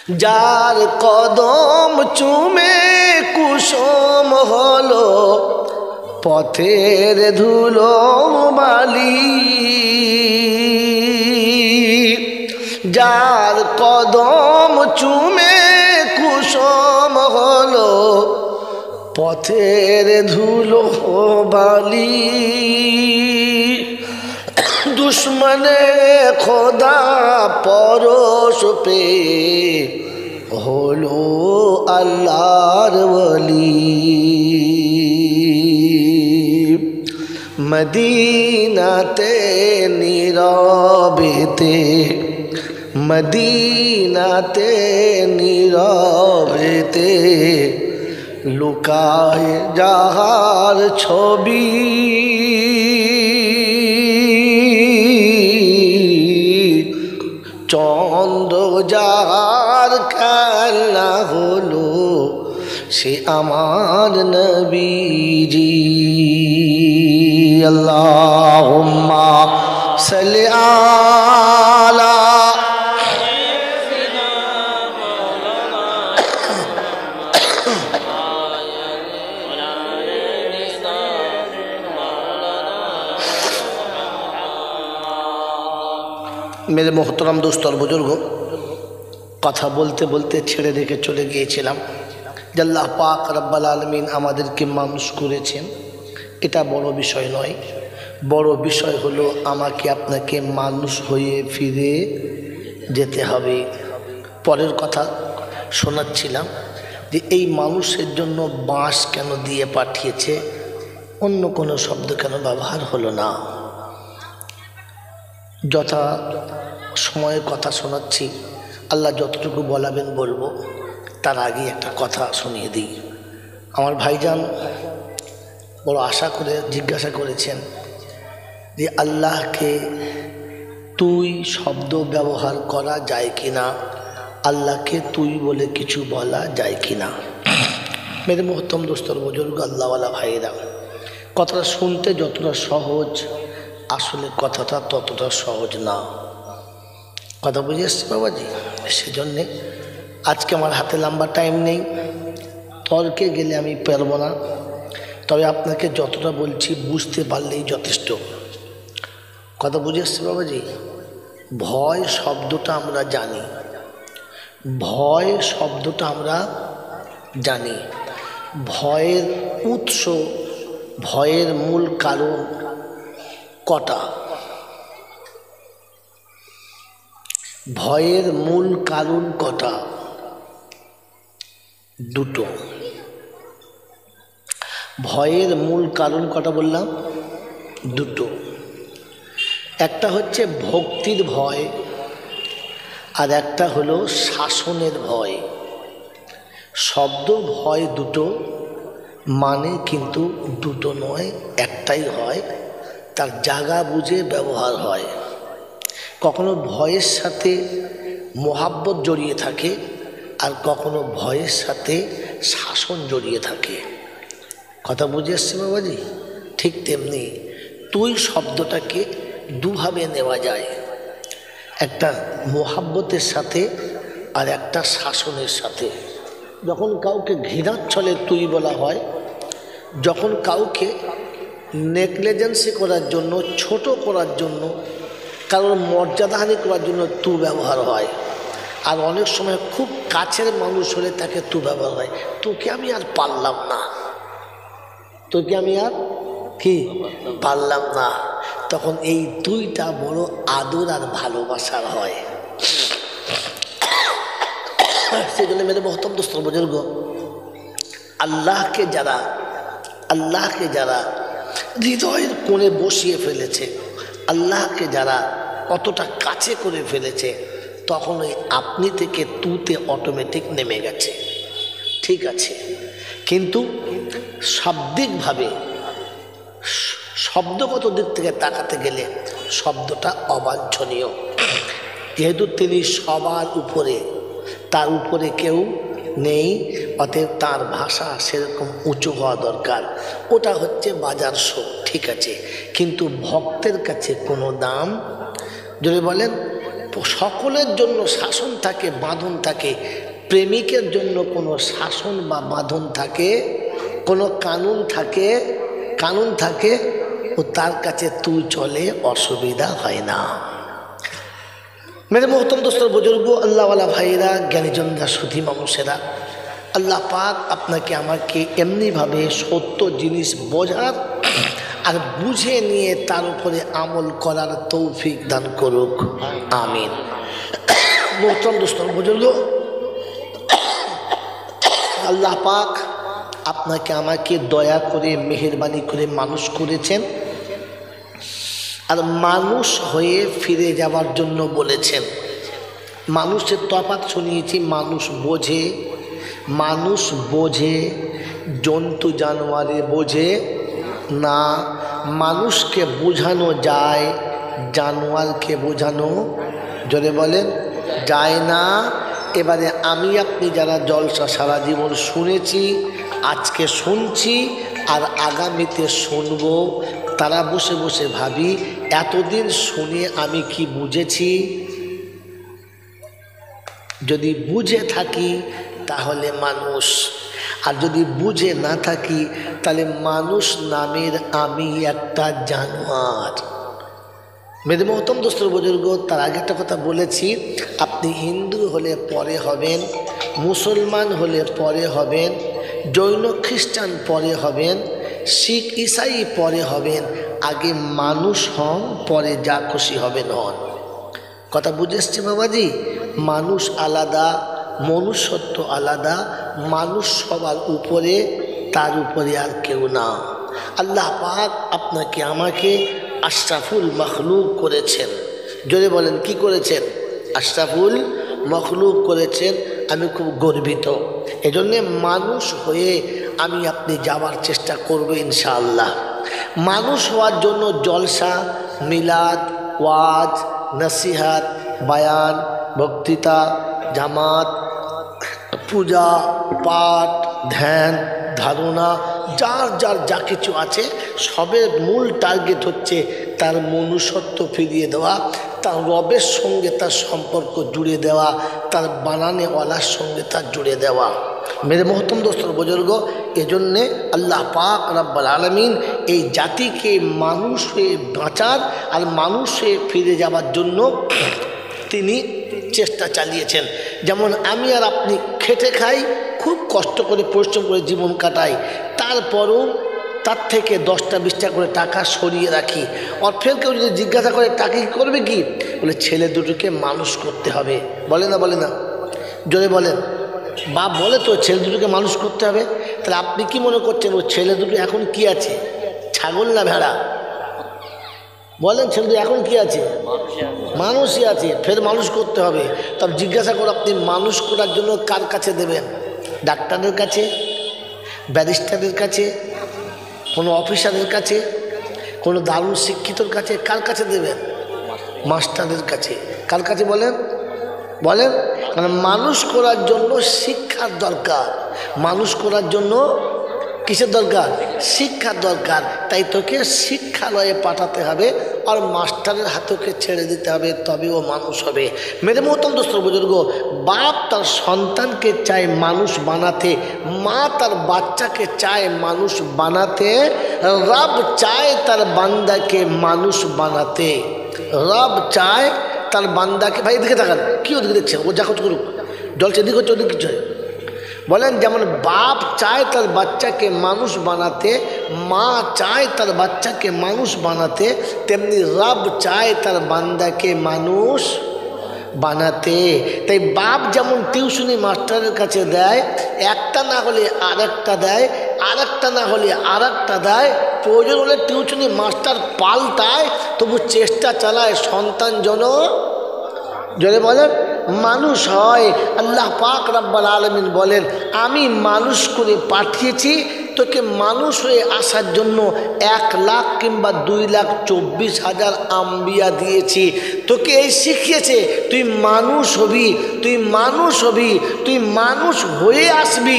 যার কদম চুমে কুসুম হলো পথের ধুলো বালি, যার কদম চুমে কুসুম হলো পথের ধুলো বালি, দুশ্মনে খোদা পরশ পে হলো আল্লাহর ওলি। মদিনাতে নীরবেতে, মদিনাতে নীরবেতে লুকায় যাহার ছবি, চন্দ্র যার খেলা হলো সে আমার নবীজি। আল্লাহুম্মা সাল্লি আলা मेरे मोहतरम दोस्त और बुजुर्ग, कथा बोलते बोलते छेड़े रेखे चले गिয়েছিলাম যে আল্লাহ পাক রব্বুল আলামিন আমাদেরকে মানুষ করেছেন। এটা বড় বিষয় নয়, বড় বিষয় হলো আমাকে আপনাকে মানুষ হয়ে ফিরে যেতে হবে। পরের কথা শোনাচ্ছিলাম যে এই মানুষের জন্য বাঁশ কেন দিয়ে পাঠিয়েছে, অন্য কোনো শব্দ কেন ব্যবহার হলো না। যথা সময়ের কথা শোনাচ্ছি, আল্লাহ যতটুকু বলাবেন বলবো। তার আগে একটা কথা শুনিয়ে দিই। আমার ভাইজান বড় আশা করে জিজ্ঞাসা করেছেন যে আল্লাহকে তুই শব্দ ব্যবহার করা যায় কি না, আল্লাহকে তুই বলে কিছু বলা যায় কি না। মেরে মোহতরম দোস্তর বুজুর্গ, আল্লাহওয়ালা ভাইরা, কথাটা শুনতে যতটা সহজ, আসলে কথাটা ততটা সহজ না। কথা বুঝে এসছে বাবাজি? সেজন্যে আজকে আমার হাতে লম্বা টাইম নেই, তর্কে গেলে আমি পারবো না। তবে আপনাকে যতটা বলছি বুঝতে পারলেই যথেষ্ট। কথা বুঝে এসছে বাবাজি? ভয় শব্দটা আমরা জানি, ভয় শব্দটা আমরা জানি। ভয়ের উৎস, ভয়ের মূল কারণ কটা? ভয়ের মূল কারণ কটা? দুটো। ভয়ের মূল কারণ কটা বললাম? দুটো। একটা হচ্ছে ভক্তির ভয়, আর একটা হলো শাসনের ভয়। শব্দ ভয় দুটো, মানে কিন্তু দুটো নয়, একটাই হয়। তার জায়গা বুঝে ব্যবহার হয়। কখনো ভয়ের সাথে মোহাব্বত জড়িয়ে থাকে, আর কখনো ভয়ের সাথে শাসন জড়িয়ে থাকে। কথা বুঝে এসছে বাবাজি? ঠিক তেমনি তুই শব্দটাকে দুভাবে নেওয়া যায়, একটা মোহাব্বতের সাথে আর একটা শাসনের সাথে। যখন কাউকে ঘৃণার ছলে তুই বলা হয়, যখন কাউকে নেগলিজেন্সি করার জন্য, ছোট করার জন্য, কারোর মর্যাদাহানি করার জন্য তু ব্যবহার হয়। আর অনেক সময় খুব কাছের মানুষ হলে তাকে তু ব্যবহার হয়। তোকে আমি আর পারলাম না, তোকে আমি আর কি পারলাম না। তখন এই দুইটা বড় আদর আর ভালোবাসার হয়। সেই জন্য মেরে মহতম দোস্ত বুজুর্গ, আল্লাহকে যারা হৃদয়ের কোণে বসিয়ে ফেলেছে, আল্লাহকে যারা অতটা কাছে করে ফেলেছে, তখন ওই আপনি থেকে তুতে অটোমেটিক নেমে গেছে। ঠিক আছে, কিন্তু শাব্দিকভাবে, শব্দগত দিক থেকে তাকাতে গেলে শব্দটা অবাঞ্ছনীয়। যেহেতু তিনি সবার উপরে, তার উপরে কেউ নেই, অতএব তার ভাষা সেরকম উঁচু হওয়া দরকার। ওটা হচ্ছে বাজার শো, ঠিক আছে, কিন্তু ভক্তের কাছে কোনো দাম, যদি বলেন সকলের জন্য শাসন থাকে, বাঁধন থাকে, প্রেমিকের জন্য কোনো শাসন বা বাঁধন থাকে, কোনো কানুন থাকে ও তার কাছে তুই চলে, অসুবিধা হয় না। মেরে মোহতরম দোস্তর বুজুর্গ, আল্লাহওয়ালা ভাইরা, জ্ঞানীজনরা, সুধী মানুষেরা, আল্লাহ পাক আপনাকে আমাকে এমনিভাবে সত্য জিনিস বোঝার আর বুঝে নিয়ে তার উপরে আমল করার তৌফিক দান করুক, আমিন। মোহতরম দোস্তর বুজুর্গ, আল্লাহ পাক আপনাকে আমাকে দয়া করে মেহেরবানি করে মানুষ করেছেন আর মানুষ হয়ে ফিরে যাওয়ার জন্য বলেছেন। মানুষের তফাৎ শুনিয়েছি, মানুষ বোঝে, জন্তু জানোয়ারে বোঝে না। মানুষকে বোঝানো যায়, জানোয়ারকে বোঝানো জোরে বলেন যায় না। এবারে আমি আপনি যারা জলসা সারা জীবন শুনেছি, আজকে শুনছি আর আগামীতে শুনব, তারা বসে বসে ভাবি এতদিন শুনে আমি কি বুঝেছি। যদি বুঝে থাকি তাহলে মানুষ, আর যদি বুঝে না থাকি তাহলে মানুষ নামের আমি একটা জানোয়ার। মেরে মোহতরম দোস্তর বুজুর্গ, তার আগে একটা কথা বলেছি, আপনি হিন্দু হলে পরে হবেন, মুসলমান হলে পরে হবেন, জৈন খ্রিস্টান পরে হবেন, শিখ ইসাই পরে হবেন, আগে মানুষ হন, পরে যা খুশি হবেন হন। কথা বুঝে এসছে বাবাজি? মানুষ আলাদা, মনুষ্যত্ব আলাদা, মানুষ সবার উপরে, তার উপরে আর কেউ না। আল্লাহ পাক আপনাকে আমাকে আশরাফুল মখলুক করেছেন। জোরে বলেন কি করেছেন? আশরাফুল মখলুক করেছেন। আমি খুব গর্বিত। এজন্যে মানুষ হয়ে আমি আপনি যাওয়ার চেষ্টা করব ইনশাআল্লাহ। মানুষ হওয়ার জন্য জলসা, মিলাদ, ওয়াজ, নসিহাত, বায়ান, বক্তৃতা, জামাত, পূজা পাঠ, ধ্যান ধারণা, যার যার যা কিছু আছে সবের মূল টার্গেট হচ্ছে তার মনুষ্যত্ব ফিরিয়ে দেওয়া, তার রবের সঙ্গে তার সম্পর্ক জুড়ে দেওয়া, তার বানানেওয়ালার সঙ্গে তার জুড়ে দেওয়া। মেরে মোহতরম দোস্তর বুজুর্গ, এজন্যে আল্লাহ পাক রব্বুল আলামিন এই জাতিকে মানুষ হয়ে বাঁচার আর মানুষ হয়ে ফিরে যাওয়ার জন্য তিনি চেষ্টা চালিয়েছেন। যেমন আমি আর আপনি খেটে খাই, খুব কষ্ট করে পরিশ্রম করে জীবন কাটাই, তারপরও তার থেকে 10টা 20টা করে টাকা সরিয়ে রাখি। আর ফের কেউ যদি জিজ্ঞাসা করে টাকা কী করবে, কি বলে, ছেলে দুটোকে মানুষ করতে হবে। বলে না জোরে বলেন? বাপ বলে তো ছেলে দুটোকে মানুষ করতে হবে। তাহলে আপনি কি মনে করছেন ও ছেলে দুটো এখন কি আছে, ছাগল না ভেড়া? বলেন ছেলে দুটো এখন কি আছে? মানুষই আছে। ফের মানুষ করতে হবে। তবে জিজ্ঞাসা করে আপনি মানুষ করার জন্য কার কাছে দেবেন? ডাক্তারের কাছে, ব্যারিস্টারের কাছে, কোনো অফিসারের কাছে, কোনো দারুণ শিক্ষিতর কাছে? কার কাছে দেবেন? মাস্টারের কাছে। কার কাছে বলেন? কারণ মানুষ করার জন্য শিক্ষার দরকার। মানুষ করার জন্য কিসের দরকার? শিক্ষার দরকার। তাই তোকে শিক্ষালয়ে পাঠাতে হবে আর মাস্টারের হাতকে ছেড়ে দিতে হবে, তবে ও মানুষ হবে। মেরে মোহতরম দোস্তর বুজুর্গ, বাপ তার সন্তানকে চায় মানুষ বানাতে, মা তার বাচ্চাকে চায় মানুষ বানাতে, রব চায় তার বান্দাকে মানুষ বানাতে। রব চায় তার বান্দাকে, ভাই এদিকে তাকান, কি ওদিকে দেখছেন? ও যা কিছু করুক, জলছে এদিকে হচ্ছে ওদিকে কিছু হয়। বলেন যেমন বাপ চায় তার বাচ্চাকে মানুষ বানাতে, মা চায় তার বাচ্চাকে মানুষ বানাতে, তেমনি রব চায় তার বান্দাকে মানুষ বানাতে। তাই বাপ যেমন টিউশনি মাস্টারের কাছে দেয়, একটা না হলে আরেকটা দেয়, আরেকটা না হলে আরেকটা দেয়, প্রয়োজন হলে টিউশনি মাস্টার পাল্টায়, তবু চেষ্টা চালায় সন্তান যেন জোরে বলেন মানুষ হয়। আল্লাহ পাক রব্বুল আলামিন বলেন, আমি মানুষ করে পাঠিয়েছি তোকে মানুষ হয়ে আসার জন্য 1 লাখ কিংবা 2,24,000 আম্বিয়া দিয়েছি। তোকে এই শিখিয়েছে তুই মানুষ হবি, তুই মানুষ হয়ে আসবি।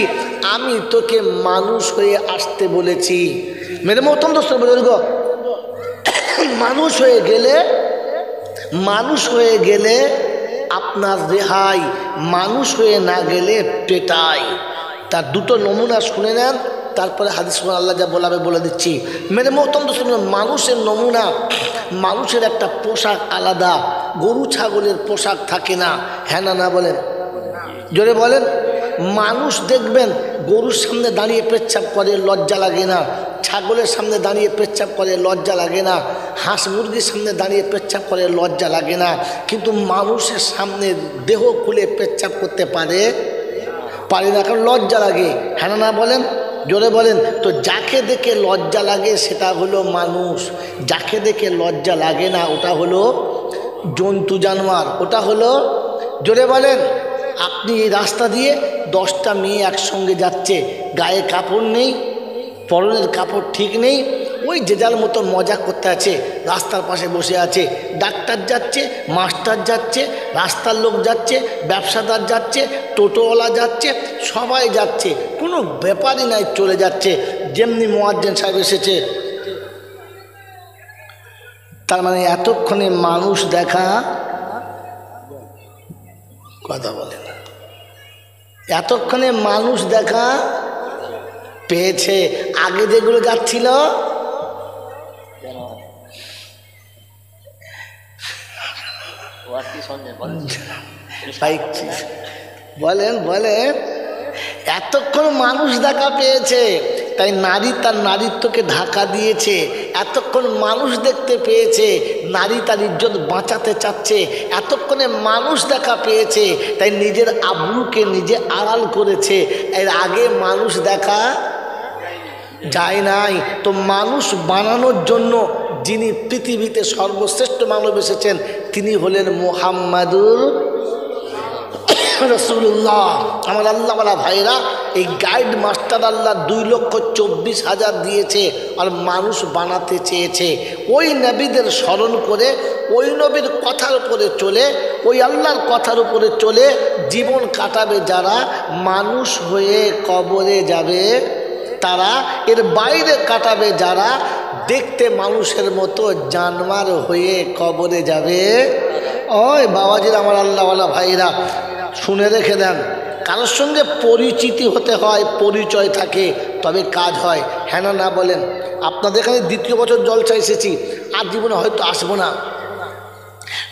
আমি তোকে মানুষ হয়ে আসতে বলেছি। মেরে মোহতরম দোস্তর বুজুর্গ, মানুষ হয়ে গেলে আপনার রেহাই, মানুষ হয়ে না গেলে পেটাই। তার দুটো নমুনা শুনে নেন, তারপরে হাদিস আল্লাহ যা বলাবে বলে দিচ্ছি। মেরে মোহতম দোস্ত, মানুষের নমুনা, মানুষের একটা পোশাক আলাদা, গরু ছাগলের পোশাক থাকে না। হ্যাঁ না না বলেন, জোরে বলেন। মানুষ দেখবেন গরুর সামনে দাঁড়িয়ে পেচ্ছাপ করে, লজ্জা লাগে না। ছাগলের সামনে দাঁড়িয়ে পেচ্ছাপ করে, লজ্জা লাগে না। হাঁস মুরগির সামনে দাঁড়িয়ে পেচ্ছাপ করে, লজ্জা লাগে না। কিন্তু মানুষের সামনে দেহ খুলে পেচ্ছাপ করতে পারে না, কারণ লজ্জা লাগে। হ্যাঁ না বলেন, জোরে বলেন। তো যাকে দেখে লজ্জা লাগে সেটা হলো মানুষ, যাকে দেখে লজ্জা লাগে না ওটা হলো জন্তু জানোয়ার, ওটা হলো, জোরে বলেন। আপনি এই রাস্তা দিয়ে 10টা মেয়ে একসঙ্গে যাচ্ছে, গায়ে কাপড় নেই, পরনের কাপড় ঠিক নেই, ওই যে যার মতো মজা করতে আছে, রাস্তার পাশে বসে আছে। ডাক্তার যাচ্ছে, মাস্টার যাচ্ছে, রাস্তার লোক যাচ্ছে, ব্যবসাদার যাচ্ছে, টোটোওয়ালা যাচ্ছে, সবাই যাচ্ছে, কোনো ব্যাপারই নাই, চলে যাচ্ছে। যেমনি মুয়াজ্জিন সাহেব এসেছে, তার মানে এতক্ষণে মানুষ দেখা, কথা বলে না, এতক্ষণে মানুষ দেখা পেয়েছে। আগে যেগুলো যাচ্ছিল বলেন বলেন, এতক্ষণ মানুষ দেখা পেয়েছে, তাই নারী তার নারীত্বকে ঢাকা দিয়েছে। এতক্ষণ মানুষ দেখতে পেয়েছে, নারী তার ইজ্জত বাঁচাতে চাচ্ছে। এতক্ষণে মানুষ দেখা পেয়েছে, তাই নিজের আবরুকে নিজে আড়াল করেছে। এর আগে মানুষ দেখা যায় নাই। তো মানুষ বানানোর জন্য যিনি পৃথিবীতে সর্বশ্রেষ্ঠ মানব এসেছেন তিনি হলেন মুহাম্মাদুর রাসূলুল্লাহ। আমার আল্লাহওয়ালা ভাইরা, এই গাইড মাস্টার আল্লাহ 2,24,000 দিয়েছে, আর মানুষ বানাতে চেয়েছে। ওই নবীদের স্মরণ করে, ওই নবীর কথার উপরে চলে, ওই আল্লাহর কথার উপরে চলে জীবন কাটাবে যারা, মানুষ হয়ে কবরে যাবে তারা। এর বাইরে কাটাবে যারা, দেখতে মানুষের মতো জানোয়ার হয়ে কবরে যাবে। ওই বাবাজির, আমার আল্লাহওয়ালা ভাইরা, শুনে রেখে দেন, কারোর সঙ্গে পরিচিতি হতে হয়, পরিচয় থাকে, তবে কাজ হয়। হ্যাঁ না না বলেন। আপনাদের এখানে 2য় বছর জলসা এসেছি, আর জীবনে হয়তো আসবো না।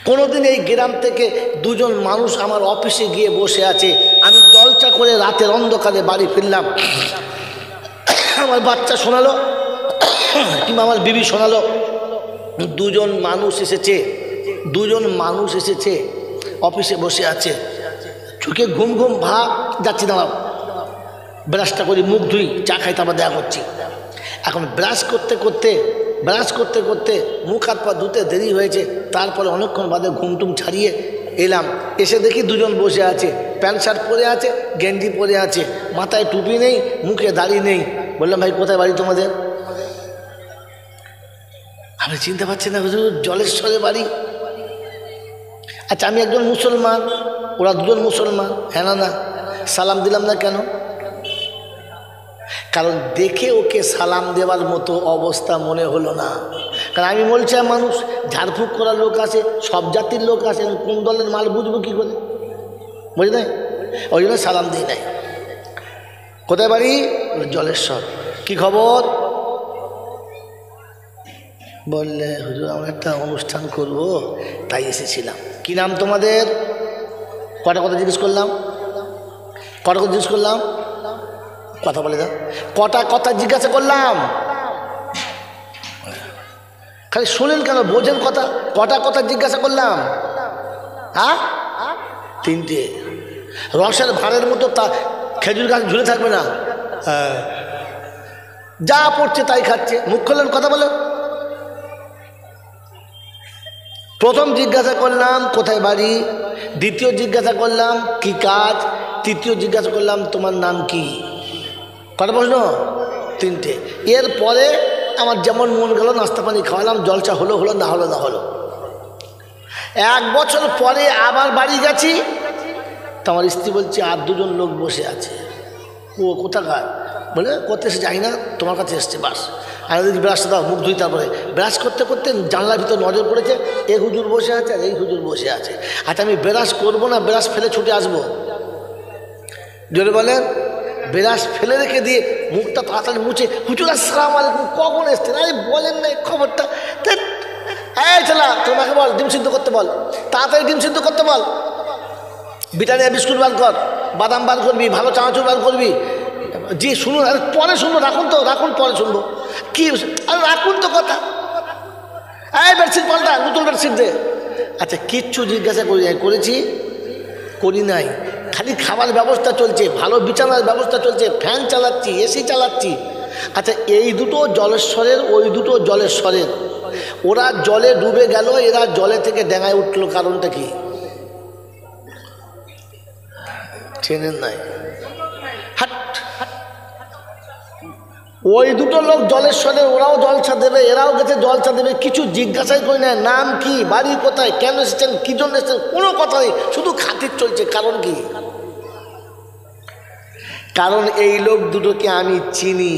কোনোদিন এই গ্রাম থেকে 2জন মানুষ আমার অফিসে গিয়ে বসে আছে, আমি জলসা করে রাতের অন্ধকারে বাড়ি ফিরলাম। আমার বাচ্চা শোনালো কিংবা আমার বিবি শোনালো, 2জন মানুষ এসেছে, 2জন মানুষ এসেছে, অফিসে বসে আছে, চোখে ঘুম ঘুম ভাব। যাচ্ছি, দাঁড়াও, ব্রাশটা করি, মুখ ধুই, চা খাই, তারপর দেখা করছি। এখন ব্রাশ করতে করতে মুখ হাত পা ধুতে দেরি হয়েছে। তারপরে অনেকক্ষণ বাদে ঘুমটুম ছাড়িয়ে এলাম, এসে দেখি 2জন বসে আছে, প্যান্ট শার্ট পরে আছে, গেঞ্জি পরে আছে, মাথায় টুপি নেই, মুখে দাড়ি নেই। বললাম, ভাই কোথায় বাড়ি তোমাদের? আমি চিনতে পারছি না হুজুর, জলেশ্বরে বাড়ি। আচ্ছা, আমি একজন মুসলমান, ওরা 2জন মুসলমান। হ্যাঁ না না, সালাম দিলাম না কেন? কারণ দেখে ওকে সালাম দেওয়ার মতো অবস্থা মনে হলো না। কারণ আমি বলছি, মানুষ ঝাড়ফুঁক করার লোক আছে, সব জাতির লোক আছে, কোন দলের মাল বুঝবো কী করে, বুঝলি না? ওই জন্য সালাম দিই নাই। কোথায় বাড়ি? জলেশ্বর। কি খবর? বললে, হুজুর আমরা একটা অনুষ্ঠান করব, তাই এসেছিলাম। কি নাম তোমাদের? কটা কথা জিজ্ঞেস করলাম, কথা বলে দাও। কটা কথা জিজ্ঞাসা করলাম, খালি শোনেন কেন, বোঝেন কথা? কটা কথা জিজ্ঞাসা করলাম? হ্যাঁ, 3টে। রসের ভাঁড়ের মতো তা খেজুর গাছ ঝুলে থাকবে না, যা পড়ছে তাই খাচ্ছে। মুখ খুললেন, কথা বলেন। প্রথম জিজ্ঞাসা করলাম কোথায় বাড়ি, দ্বিতীয় জিজ্ঞাসা করলাম কি কাজ, তৃতীয় জিজ্ঞাসা করলাম তোমার নাম কি। কটা প্রশ্ন? 3টে। এরপরে আমার যেমন মন গেল নাস্তা পানি খাওয়ালাম, জলসা হলো, না হলো। 1 বছর পরে আবার বাড়ি গেছি, তো আমার স্ত্রী বলছে আর 2জন লোক বসে আছে। ও কোথাকার? বলে কোথায় এসে যাই না, তোমার কাছে এসছে। বাস, আর ব্রাশটা দাও, মুখ ধুই। তারপরে ব্রাশ করতে করতে জানলার ভিতর নজর পড়েছে, এই হুজুর বসে আছে আর এই হুজুর বসে আছে। আচ্ছা আমি ব্রাশ করবো না ব্রাশ ফেলে ছুটে আসবো? জোরে বলেন। ব্রাশ ফেলে রেখে দিয়ে মুখটা তাড়াতাড়ি মুছে, হুজুর আসসালামু আলাইকুম, কখন এসছেন? আরে বলেন না খবরটা। এই চলা, তোমাকে বল ডিম সিদ্ধ করতে বল, তাড়াতাড়ি ডিম সিদ্ধ করতে বল, ব্রিটানিয়া বিস্কুট বার কর, বাদাম বার করবি, ভালো চানাচুর বার করবি। জি শুনুন, আরে পরে শুনবো, রাখুন তো, রাখুন পরে শুনবো। কি আরে রাখুন তো কথা। এই বেডশিট পাল্টা, নতুন বেডশিট দে। আচ্ছা কিচ্ছু জিজ্ঞাসা করেছি? করি নাই। খালি খাবার ব্যবস্থা চলছে, ভালো বিছানার ব্যবস্থা চলছে, ফ্যান চালাচ্ছি, এসি চালাচ্ছি। আচ্ছা এই দুটো জলেশ্বরের, ওই দুটো জলেশ্বরের, ওরা জলে ডুবে গেল, এরা জলে থেকে ডেঙায় উঠলো, কারণটা কি চেনেন নাই? হাট, ওই দুটো লোক জলেশ্বরের, ওরাও জলসা দেবে, এরাও গেছে জলসা দেবে, কিছু জিজ্ঞাসাই করি না, নাম কি, বাড়ি কোথায়, কেন এসেছেন, কি জন্য এসেছেন, কোনো কথা নেই, শুধু খাতির চলছে। কারণ কি? কারণ এই লোক দুটোকে আমি চিনি,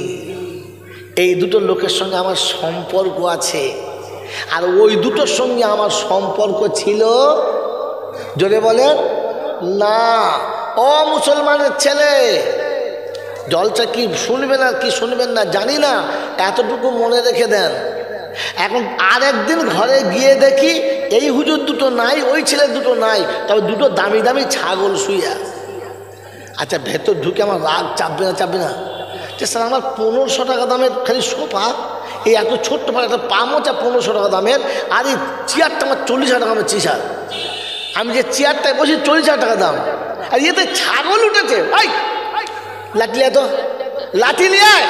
এই দুটো লোকের সঙ্গে আমার সম্পর্ক আছে, আর ওই দুটোর সঙ্গে আমার সম্পর্ক ছিল। জোরে বলেন না। ও মুসলমানের ছেলে, জলসা কি শুনবেন আর কি শুনবেন না জানি না, এতটুকু মনে রেখে দেন। এখন আর একদিন ঘরে গিয়ে দেখি এই হুজুর দুটো নাই, ওই ছেলে দুটো নাই, তবে দুটো দামি দামি ছাগল শুয়ে। আচ্ছা ভেতর ঢুকে আমার রাগ চাপবে না? চাপবে না? যে স্যার আমার 1500 টাকা দামের খালি সোফা, এই এত ছোট্ট পাড়া একটা পামোচা 1500 টাকা দামের, আর এই চেয়ারটা আমার 40,000 টাকা দামের চেয়ার, আমি যে চেয়ারটায় বসি 40,000 টাকা দাম, আর ইয়েতে ছাগল উঠেছে। ওই লাঠি তো, লাঠি নিয়ে আয়।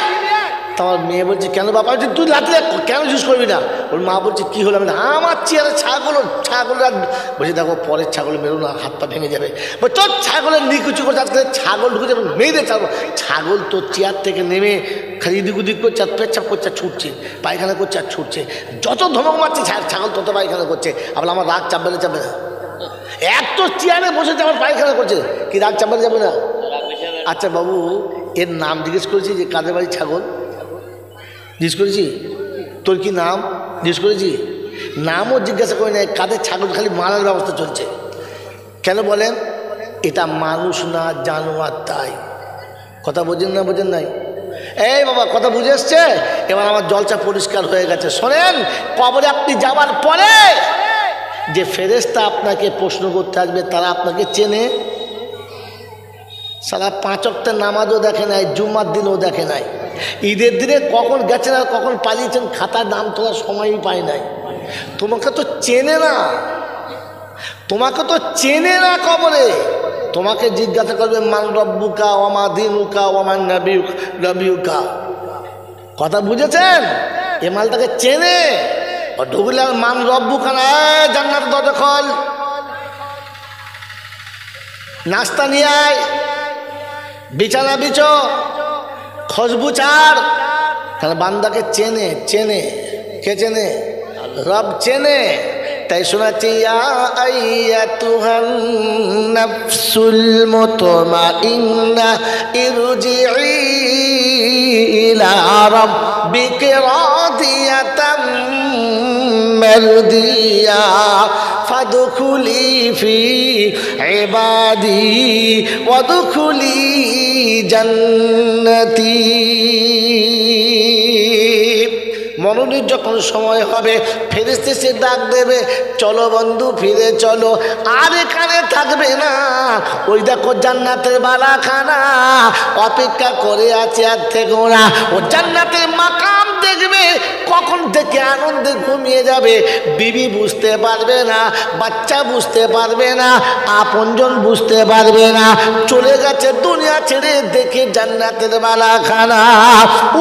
তোমার মেয়ে বলছে কেন বাবা? তুই লাঠি কেন ইউজ করবি না? ওর মা বলছে কি হলো? আমার চেয়ারে ছাগল, ছাগল বলছে দেখো পরের ছাগল মেরো না, হাত পা ভেঙে যাবে। তোর ছাগলের নিকুচু করছে, আজকে ছাগল ঢুকে যাবে, মেয়েদের ছাগল। ছাগল তো চেয়ার থেকে নেমে খালি এদিক ওদিক করছে, আর পেচ্ছাপ করছে, ছুটছে, পায়খানা করছে আর ছুটছে, যত ধমক মারছে ছাগল তত পায়খানা করছে। আবার আমার রাগ চাপবে না? চাপবে না? এত চেয়ারে বসেছে আমার পায়খানা করছে, কি রাগ চাপবে যাবে না? আচ্ছা বাবু এর নাম জিজ্ঞেস করেছি যে কাদের বাড়ি ছাগল? জিজ্ঞেস করেছি তোর কি নাম? জিজ্ঞেস করেছি? নামও জিজ্ঞাসা করি না, কাদের ছাগল, খালি মারার ব্যবস্থা চলছে। কেন বলেন? এটা মানুষ না জানোয়ার, তাই। কথা বোঝেন না? বোঝেন নাই? এই বাবা কথা বুঝে এসছে? এবার আমার জলসা পরিষ্কার হয়ে গেছে। শোনেন, কবরে আপনি যাবার পরে যে ফেরেশতা আপনাকে প্রশ্ন করতে আসবে, তারা আপনাকে চেনে? সারা 5 ওয়াক্তের নামাজও দেখে নাই, জুম্মার দিনও দেখে নাই, ঈদের দিনে কখন গেছেন আর কখন পালিয়েছেন খাতার নাম তোলার সময়ই পায় নাই। তোমাকে তো চেনে না, তোমাকে তো চেনে না। কবরে তোমাকে জিজ্ঞাসা করবে মান রব্বুকা ওমা দিনুকা ওমান নবিয়ুকা। কথা বুঝেছেন? এ মালটাকে চেনে। ঢুকলে মান রব্বুকা না, জান্নাত দরজা খোল, নাস্তা নিয়ে আয়, বিছানা বিছো, খুশবু ছাড়। কারণ বান্দাকে চেনে। চেনে কে? চেনে রব, চেনে। তাই শোনাচ্ছি, ইয়া আইয়াতুহান নাফসুল মুতমাইন্না ইরজিই ইলা রাব্বিকি রাদিয়াতাম মারদিয়া ফাদখুলি ফি ইবাদি ওয়াদখুলি জান্নাতি। মরণের যখন সময় হবে ফেরেশতা সে ডাক দেবে, চলো বন্ধু ফিরে চলো, আর এখানে থাকবে না, ওই দেখো জান্নাতের বালাখানা অপেক্ষা করে আছে। আর থেকে ওরা ও জান্নাতের মাকাম দেখবে, কখন থেকে আনন্দে ঘুমিয়ে যাবে। বিবি বুঝতে পারবে না, বাচ্চা বুঝতে পারবে না, আপনজন বুঝতে পারবে না, চলে গেছে দুনিয়া ছেড়ে। দেখে জান্নাতের বালাখানা,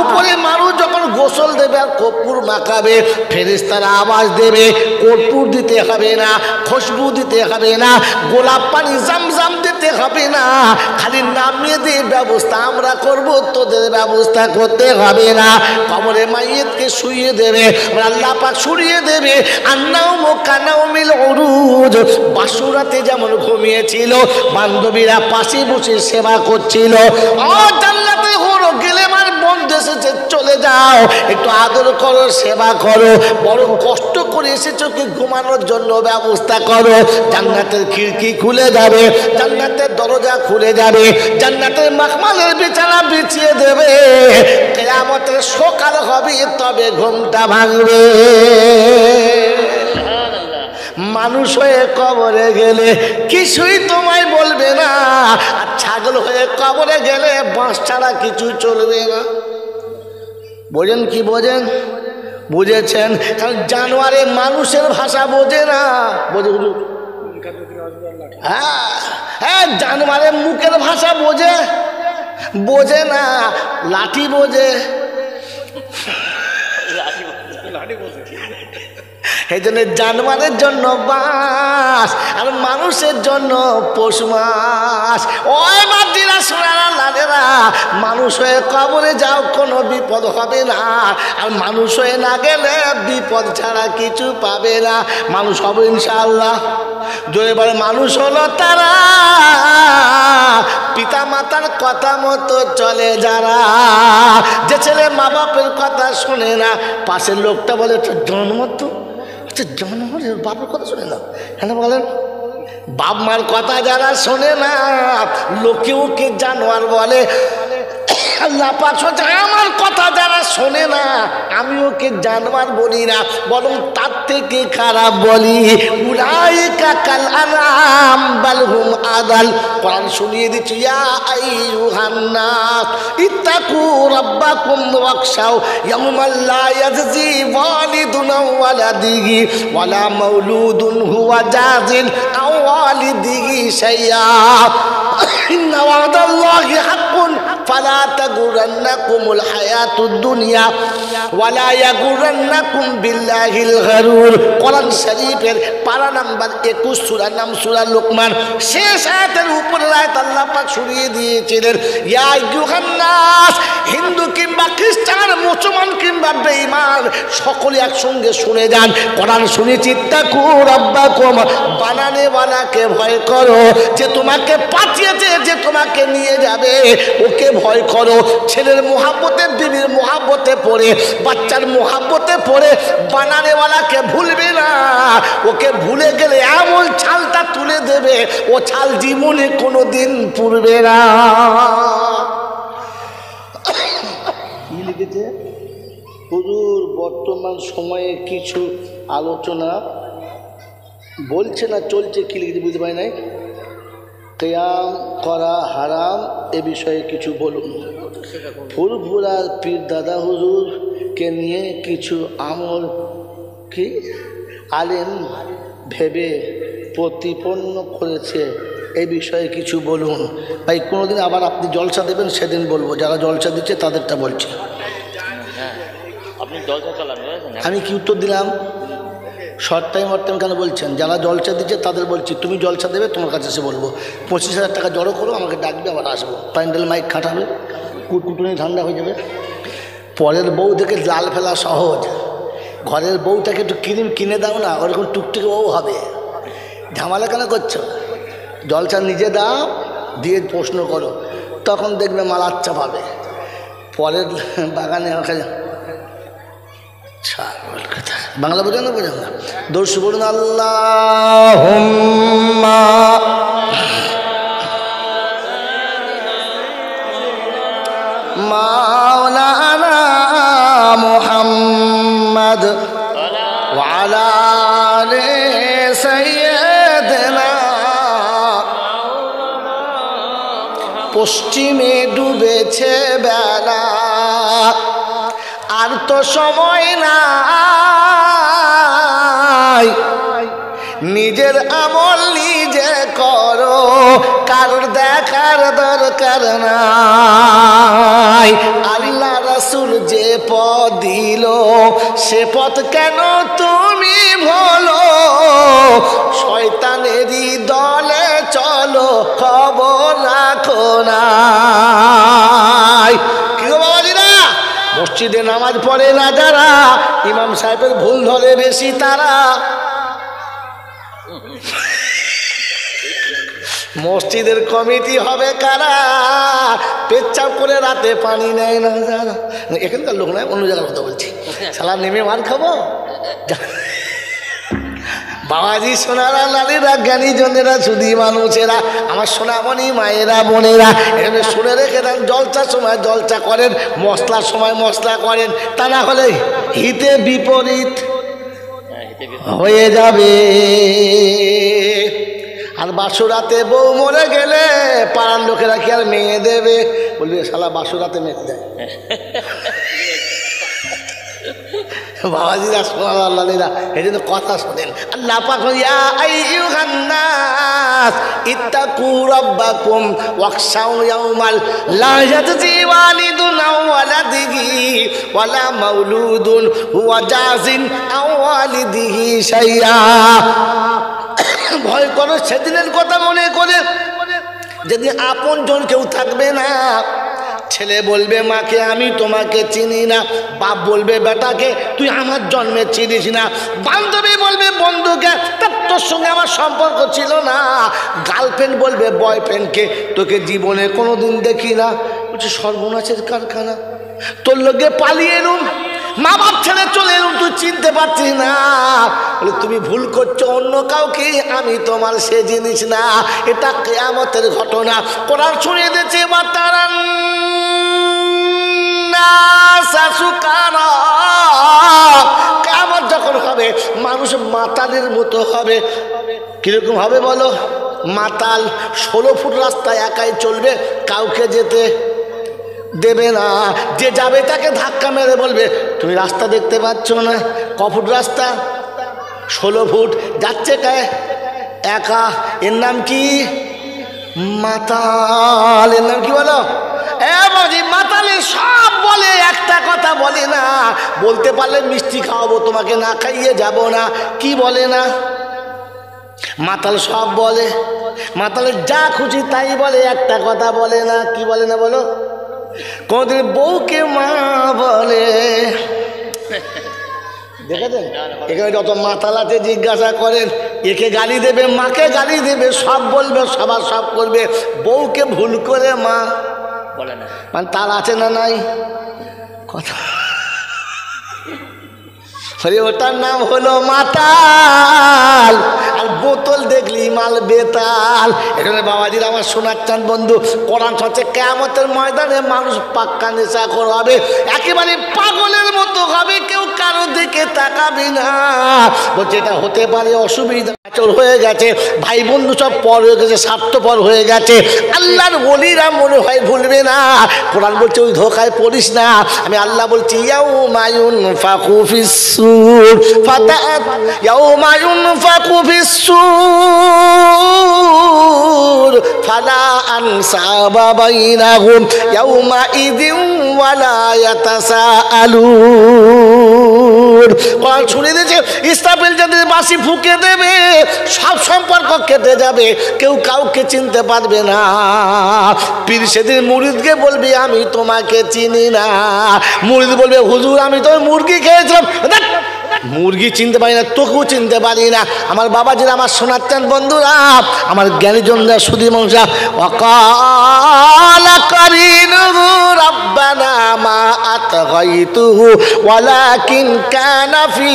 উপরে মানুষ যখন গোসল দেবে আর কর্পূর মাখাবে, ফেরেশতারা আওয়াজ দেবে, কর্পূর দিতে হবে না, খুশবু দিতে হবে না, গোলাপ পানি জামজাম দিতে হবে না, খালি নামিয়ে দিয়ে ব্যবস্থা আমরা করব, তোদের ব্যবস্থা করতে হবে না। কবরে মাইয়িতকে শুইয়ে দেবে, আল্লাহ পাক শুইয়ে দেবে। আন্নাউম কানাউমিল উরুজ, বাসুরাতে যেমন ঘুমিয়েছিল, বান্ধবীরা পাশে বসে সেবা করছিল। ও জান্নাতে হলো গেলে আমার বন্ধু এসেছে, চলে যা, যাও, একটু আদর করো, সেবা করো, বড় কষ্ট করে এসেছো কি ঘুমানোর জন্য ব্যবস্থা করো। জান্নাতের খিড়কি খুলে যাবে, জান্নাতের দরজা খুলে যাবে, জান্নাতের মাখমালের বিছানা বিছিয়ে দেবে। কিয়ামতের সকাল হবে তবে ঘুমটা ভাঙবে। মানুষ হয়ে কবরে গেলে কিছুই তোমায় বলবে না, আর ছাগল হয়ে কবরে গেলে বাঁশ ছাড়া কিছু চলবে না। বোঝেন কি বোঝেন? বুঝেছেন? কারণ জানোয়ারে মানুষের ভাষা বোঝে না। বোঝে? হ্যাঁ হ্যাঁ, জানোয়ারের মুখের ভাষা বোঝে? বোঝে না, লাঠি বোঝে। এই জন্য জানোয়ারের জন্য বাঁশ আর মানুষের জন্য পৌষ মাস। ওই বাদিরা সোনারা লাদেরা, মানুষ হয়ে কবরে যাও, কোনো বিপদ হবে না। আর মানুষ হয়ে না গেলে বিপদ ছাড়া কিছু পাবে না। মানুষ হবে ইনশাআল্লাহ। জোরে বলে মানুষ হলো তারা পিতা মাতার কথা মতো চলে যারা। যে ছেলে মা বাপের কথা শোনে না, পাশের লোকটা বলে জন্ম তো জানোয়ারের বাপের কথা শোনে না। হ্যাঁ বলেন, বাপ মার কথা যারা শোনে না, লোকে ওকে জানোয়ার বলে। আল্লাহ পাক বলছে আমার কথা যারা শোনে না, আমি ওকে জানোয়ার বলি না, বরং তার থেকে খারাপ বলি। উলাইকা কাল আনআম বাল হুম আদাল। কোরআন শুনিয়ে দিচ্ছি, ইয়া আইয়ুহান নাস ইত্তাকু রাব্বাকুম ওয়াখশাউ ইয়াওমান লা ইয়াজজি ওয়ালিদুন আন ওয়ালাদিহি ওয়ালা মাউলুদুন হুয়া জাযিন আন ওয়ালিদিহি শাইআ ইন্না ওয়াদাল্লাহি হাক্কুন ফালা তাগুরান্নাকুমুল হায়াতুদ দুনিয়া ওয়ালা ইয়াগুরান্নাকুম বিল্লাহিল গারুর। কোরআন শরীফের পারা নাম্বার 21, সূরা নাম সূরা লোকমান, শেষ আয়াতের উপরের আয়াত আল্লাহ পাক শুনিয়ে দিয়েছিলেন, ইয়া আইয়ুহান নাস। হিন্দু কিংবা খ্রিস্টান, মুসলমান কিংবা বেঈমান, সকলে একসঙ্গে শুনে যান। কোরআন শুনেছি, ইত্তাকু রাব্বাকুম, বানানেওয়ালাকে ভয় করো, যে তোমাকে পাঠিয়েছে, যে তোমাকে নিয়ে যাবে, ওকে ভয় করো। ছেলের মোহাব্বতে, বিবির মোহাব্বতে পড়ে, বাচ্চার মোহাব্বতে পড়ে বানানেওয়ালাকে ভুলবে না। ওকে ভুলে গেলে এমন ছালটা তুলে দেবে, ও ছাল জীবনে কোনোদিন পুড়বে না। কি লিখেছে হুজুর? বর্তমান সময়ে কিছু আলোচনা বলছে না চলছে, কি লিখেছে বুঝতে পারি নাই। কিয়াম করা হারাম, এ বিষয়ে কিছু বলুন। ফুরফুরার পীর দাদা হুজুরকে নিয়ে কিছু আমল কি আলেম ভেবে প্রতিপন্ন করেছে, এই বিষয়ে কিছু বলুন। ভাই কোনোদিন আবার আপনি জলসা দেবেন, সেদিন বলবো। যারা জলসা দিচ্ছে তাদেরটা বলছি। আমি কি উত্তর দিলাম? শর্ট টাইম কেন বলছেন? যারা জলসা দিচ্ছে তাদের বলছি, তুমি জলসা দেবে, তোমার কাছে এসে বলবো 25,000 টাকা জড়ো করো, আমাকে ডাকবে, আবার আসবো। প্যান্ডেল মাইক খাটাবে, কুটকুটুনি ঠান্ডা হয়ে যাবে। পরের বউ দেখে লাল ফেলা সহজ, ঘরের বউটাকে একটু ক্রিম কিনে দাও না, ওরকম টুকটুকে বউ হবে। ঝামেলা কেন করছো? জলসা নিজে দাও, দিয়ে প্রশ্ন করো, তখন দেখবে মাল আচ্ছা পাবে। পরের বাগানে বাংলা বোঝেন না? বোঝেন না? দর্শক বলুন আল্লাহুম্মা মাওলানা মুহাম্মদ ওয়া আলা আলি সাইয়্যিদিনা। পশ্চিমে ডুবেছে বেলা, আর তো সময় নাই, নিজের আমল নিজে করো, কারোর দেখার দরকার নাই। আল্লাহ রাসূল যে পথ দিল, সে পথ কেন তুমি ভুলো? শয়তানেরই দলে চলো, খবর রাখো না। কি গো বাবাজিরা, মসজিদে নামাজ পড়ে না যারা, ইমাম সাহেবের ভুল ধরে বেশি তারা। মসজিদের কমিটি হবে কারা? পেচ্ছাপ করে রাতে পানি নেয় না যারা। এখানকার লোক নয়, অন্য জায়গার কথা বলছি। শালা নেমে মার খাবো। বাবাজি সোনারা, লালিরা, জ্ঞানী জনেরা, শুধু মানুষেরা, আমার সোনামণি মায়েরা, বোনেরা, এখানে শুনে রেখে দেন। জলসার সময় জলসা করেন, মশলার সময় মশলা করেন, তা না হলে হিতে বিপরীত হয়ে যাবে। আর বাসুরাতে বউ মরে গেলে পাড়ার লোকেরা কি আর মেয়ে দেবে? বলবি শালা বাসুরাতে মেয়ে দেয়। বাবাজিরা সোনারা, এই জন্য কথা শোনেন। আল্লাহ পাক ইয়া আইয়ুহান নাস ইত্তাকু রাব্বাকুম ওয়াখশাউ ইয়াওমাল লা ইয়াজজি ওয়ালিদুন আও ওয়ালাদিহি ওয়ালা মাউলুদুন হুয়া জাযিন আও ওয়ালিদিহি শাইআ। ভয় করো সেদিনের কথা মনে করে, যেদিন আপন জন কেউ থাকবে না। ছেলে বলবে মাকে আমি তোমাকে চিনি না, বাপ বলবে বেটাকে তুই আমার জন্মে চিনিস না, বান্ধবী বলবে বন্ধুকে তোর সঙ্গে আমার সম্পর্ক ছিল না, গার্লফ্রেন্ড বলবে বয়ফ্রেন্ডকে তোকে জীবনে কোনোদিন দেখি না। বলছে সর্বনাশের কারখানা, তোর লোকে পালিয়ে এলুম, মা বাপ ছেড়ে চলে এলুম, তুই চিনতে পারছিস না। বলে তুমি ভুল করছো, অন্য কাউকে, আমি তোমার সে জিনিস না। এটা কিয়ামতের ঘটনা। কোরআন শুনিয়ে দিয়েছে মাতারান কিয়ামত যখন হবে মানুষ মাতালের মতো হবে। কিরকম হবে বলো? মাতাল 16 ফুট রাস্তায় একাই চলবে, কাউকে যেতে দেবে না। যে যাবে তাকে ধাক্কা মেরে বলবে তুমি রাস্তা দেখতে পাচ্ছ না? ক ফুট রাস্তা? 16 ফুট। যাচ্ছে কে? একা। এর নাম কি? মাতাল। এর নাম কি বলো? মাতালে সব বলে, একটা কথা বলে না। বলতে পারলে মিষ্টি খাওয়াবো তোমাকে, না খাইয়ে যাব না। কি বলে না? মাতাল সব বলে। মাতালের যা খুশি তাই বলে, একটা কথা বলে না। কি বলে না বলো? কোনদিন বউকে মা বলে। দেখেছেন এখানে যত মাতাল আছে জিজ্ঞাসা করেন, একে গালি দেবে, মাকে গালি দেবে, সব বলবে, সবার সব করবে। বউকে ভুল করে মা বলে না, মানে তার আছে না নাই কথা। ওটার নাম হলো মাতাল। আর বোতল দেখলি মাল বেতাল। এখানে বাবাজির আমার শোনার চান বন্ধু, কোরআন হচ্ছে কিয়ামতের ময়দানে মানুষ পাক্কা নেশাখোর হবে, একেবারে পাগলের মতো হবে, কেউ কারো দিকে তাকাবি না। বলছে এটা হতে পারে অসুবিধা হয়ে গেছে, ভাই বন্ধু সব পর হয়ে গেছে, স্বার্থপর হয়ে গেছে। আল্লাহর ওলিরা মনে হয় ভুলবে না। কোরআন বলছে ওই ধোকায় পড়িস না। আমি আল্লাহ বলছি ইয়াউমা ইউনফাকু ফিস-সূর ফাতাআত ইয়াউমা ইউনফাকু ফিস-সূর ফালা আনসাবা বাইনাহুম ইয়াউমা ইযিন ওয়ালা ইয়াতাসাআলুন। কোরআন শুনে দিয়েছে ইসরাফিল যাদের বাঁশি ফুঁকে দেবে, সব সম্পর্ক কেটে যাবে, কেউ কাউকে চিনতে পারবে না। পীর সেদিন মুরিদকে বলবি আমি তোমাকে চিনি না। মুরিদ বলবে হুজুর আমি তো মুরগি খেয়েছিলাম, মুরগি চিনতে পারি না, তোকেও চিনতে পারি না। আমার বাবাজিরা, আমার শোনাচ্ছেন বন্ধুরা, আমার জ্ঞানীজনরা, সুধী মনসা, ওয়াকালা কারিনুহু রাব্বানা মা আতগাইতুহু ওয়ালাকিন কানা ফি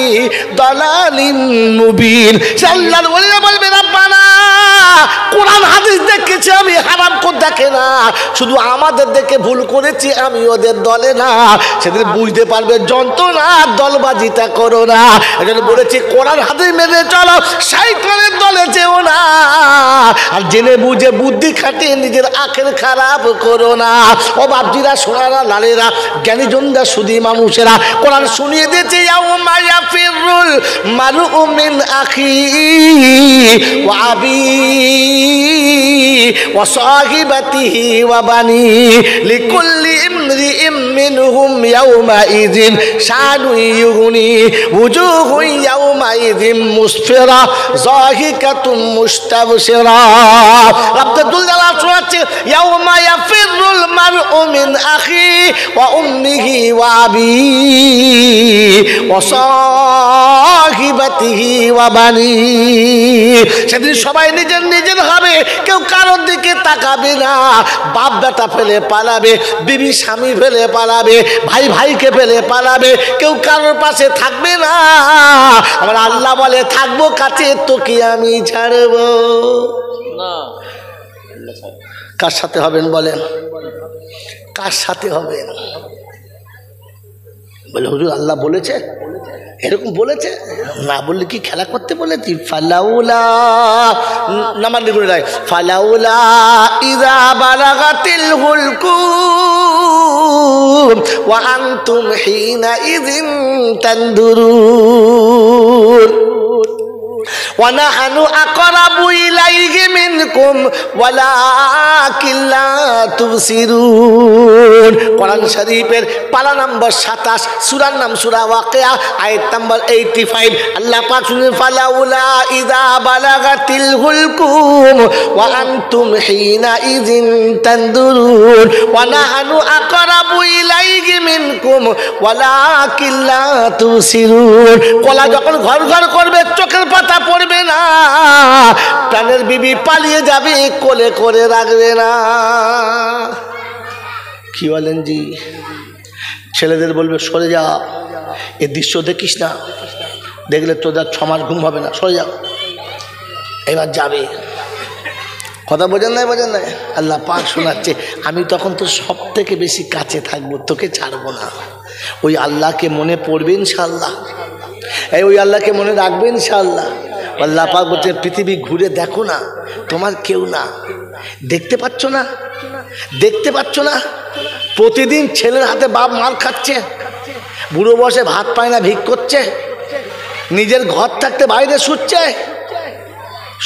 দালালিন মুবিন। আল্লাহর ওলিরা বলবে রাব্বানা, কোরআন হাদিস দেখেছি আমি, হারাম কর দেখে না, শুধু আমাদের দেখে ভুল করেছি, আমি ওদের দলে না। সেদিন বুঝতে পারবে যন্ত্রণা, দলবাজিটা করো না। এজন্য বলেছি কোরআন হাদিস মেনে চলো, শয়তানের দলে যেও না। আর জেনে বুঝে বুদ্ধি খাটিয়ে নিজের আখের খারাপ করো না। ও বাপজিরা, সোনারা, লালেরা, জ্ঞানীজনরা, সুধী মানুষেরা, কোরআন শুনিয়ে দিয়েছে ইয়াউমা ইয়াফিরুল মারউ মিন আখিহি ওয়া আবিহি ওয়া সাহিবাতিহি ওয়া বানিহি লিকুল্লি ইমরিইম মিনহুম ইয়াউমা ইযিন শানুন ইউগনি উজুহুন ইয়াউমা ইযিন মুসফিরা যাহিকাতুন মুস্তাবশিরা। আব্দুল জালাল শোনাচ্ছে ইয়াউমা ইয়াফিরুল মারউ মিন আখিহি ওয়া উম্মিহি ওয়া আবিহি ওয়া সাহিবাতিহি ওয়া বানি। সেদিন সবাই নিজের নিজের হবে, কেউ কারোর দিকে তাকাবে না। বাপ বেটা ফেলে পালাবে, বিবি স্বামী ফেলে পালাবে, ভাই ভাইকে ফেলে পালাবে, কেউ কারোর পাশে থাকবে না। আমার আল্লাহ বলে থাকবো কাছে, তোকে আমি ছাড়বো না। কার সাথে হবেন বলেন? কার সাথে হবেন? বলে হুজুর আল্লাহ বলেছে, এরকম বলেছে? না বললে কি খেলা করতে বলেছি? ফালাউলা নামাজ লিখুন রায়, ফালাউলা ইযা বালাগাতিল হুলকুম ওয়া আনতুম হিনা ইযিন তানদুরুন وَنَحْنُ أَقْرَبُ إِلَيْهِ مِنْكُمْ وَلَكِنْ لَا تُبْصِرُونَ। কোরআন শরীফের পারা নম্বর 27, সূরার নাম সূরা ওয়াকিয়া, আয়াত নম্বর 85। আল্লাহ পাক শুনেন, ফালাউলা ইযা বালাগাতিল হুলকুম ওয়া আনতুম হিনা ইযিন তানদুরুন ওয়া নাহনু আকরাবু ইলাইহি মিনকুম ওয়ালাকিন লা তুবসিরুন। কলা যখন ঘর ঘর করবে, চোখের পাতা পড়বে না, প্রাণের বিবি পালিয়ে যাবে, কোলে করে রাখবে না। কি বলেন জি? ছেলেদের বলবে সরে যা, এ দৃশ্য দেখিস না, দেখলে তোদের 6 মাস ঘুম হবে না, সরে যাও। এবার যাবে। কথা বোঝেন নাই? বোঝেন নাই? আল্লাহ পাক শোনাচ্ছে, আমি তখন তো সব থেকে বেশি কাছে থাকবো, তোকে ছাড়বো না। ওই আল্লাহকে মনে পড়বে ইনশাআল্লাহ, ওই আল্লাহকে মনে রাখবে ইনশাআল্লাহ। আল্লাহ পাক বলছে, পৃথিবী ঘুরে দেখো না, তোমার কেউ না, দেখতে পাচ্ছ না? দেখতে পাচ্ছ না? প্রতিদিন ছেলের হাতে বাপ মার খাচ্ছে, বুড়ো বসে ভাত পায় না, ভিক করছে, নিজের ঘর থাকতে বাইরে শুচ্ছে,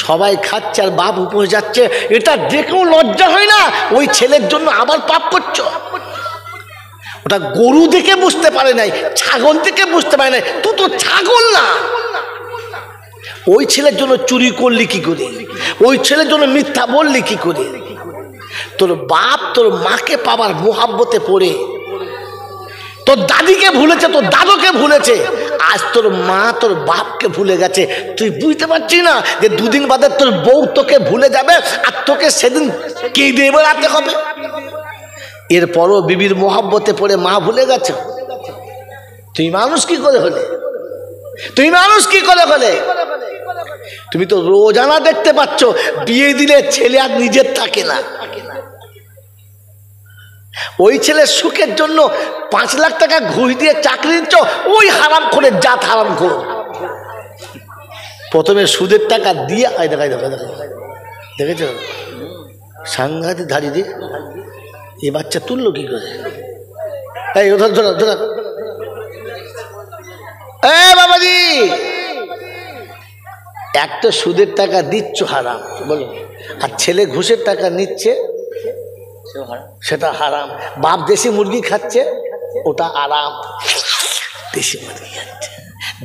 সবাই খাচ্ছে আর বাপ উপরে যাচ্ছে। এটা দেখেও লজ্জা হয় না? ওই ছেলের জন্য আবার পাপ করছো। ওটা গরু দেখে বুঝতে পারে নাই, ছাগল দেখে বুঝতে পারে নাই, তুই তো ছাগল না। ওই ছেলের জন্য চুরি করলি কি করে? ওই ছেলের জন্য মিথ্যা বললি কি করে? তোর বাপ তোর মাকে পাবার মোহাব্বতে পড়ে তোর দাদিকে ভুলেছে, তোর দাদুকে ভুলেছে, আজ তোর মা তোর বাপকে ভুলে গেছে। তুই বুঝতে পারছিস না যে দুদিন বাদে তোর বউ তোকে ভুলে যাবে, আর তোকে সেদিন কেঁদে বেড়াতে হবে। এরপরও বিবির মোহাব্বতে পড়ে মা ভুলে গেছে। তুই মানুষ কি করে হলে? তুই মানুষ কি করে হলে? তুমি তো রোজানা দেখতে পাচ্ছ, বিয়ে দিলে ছেলে আর নিজের থাকে না। ওই ছেলের সুখের জন্য 5 লাখ টাকা ঘুষ দিয়ে চাকরি দিচ্ছ, ওই হারাম করে জাত হারাম করো। প্রথমে সুদের টাকা দিয়ে দেখেছ সাংঘাতিক ধারি দিয়ে এ বাচ্চা তুললো কি করে? এই ধর ধর ধর, এ বাবাজি, একটা সুদের টাকা দিচ্ছ হারাম বলো, আর ছেলে ঘুষের টাকা নিচ্ছে সেটা হারাম। বাপ দেশি মুরগি খাচ্ছে, ওটা আরাম। দেশি মুরগি খাচ্ছে,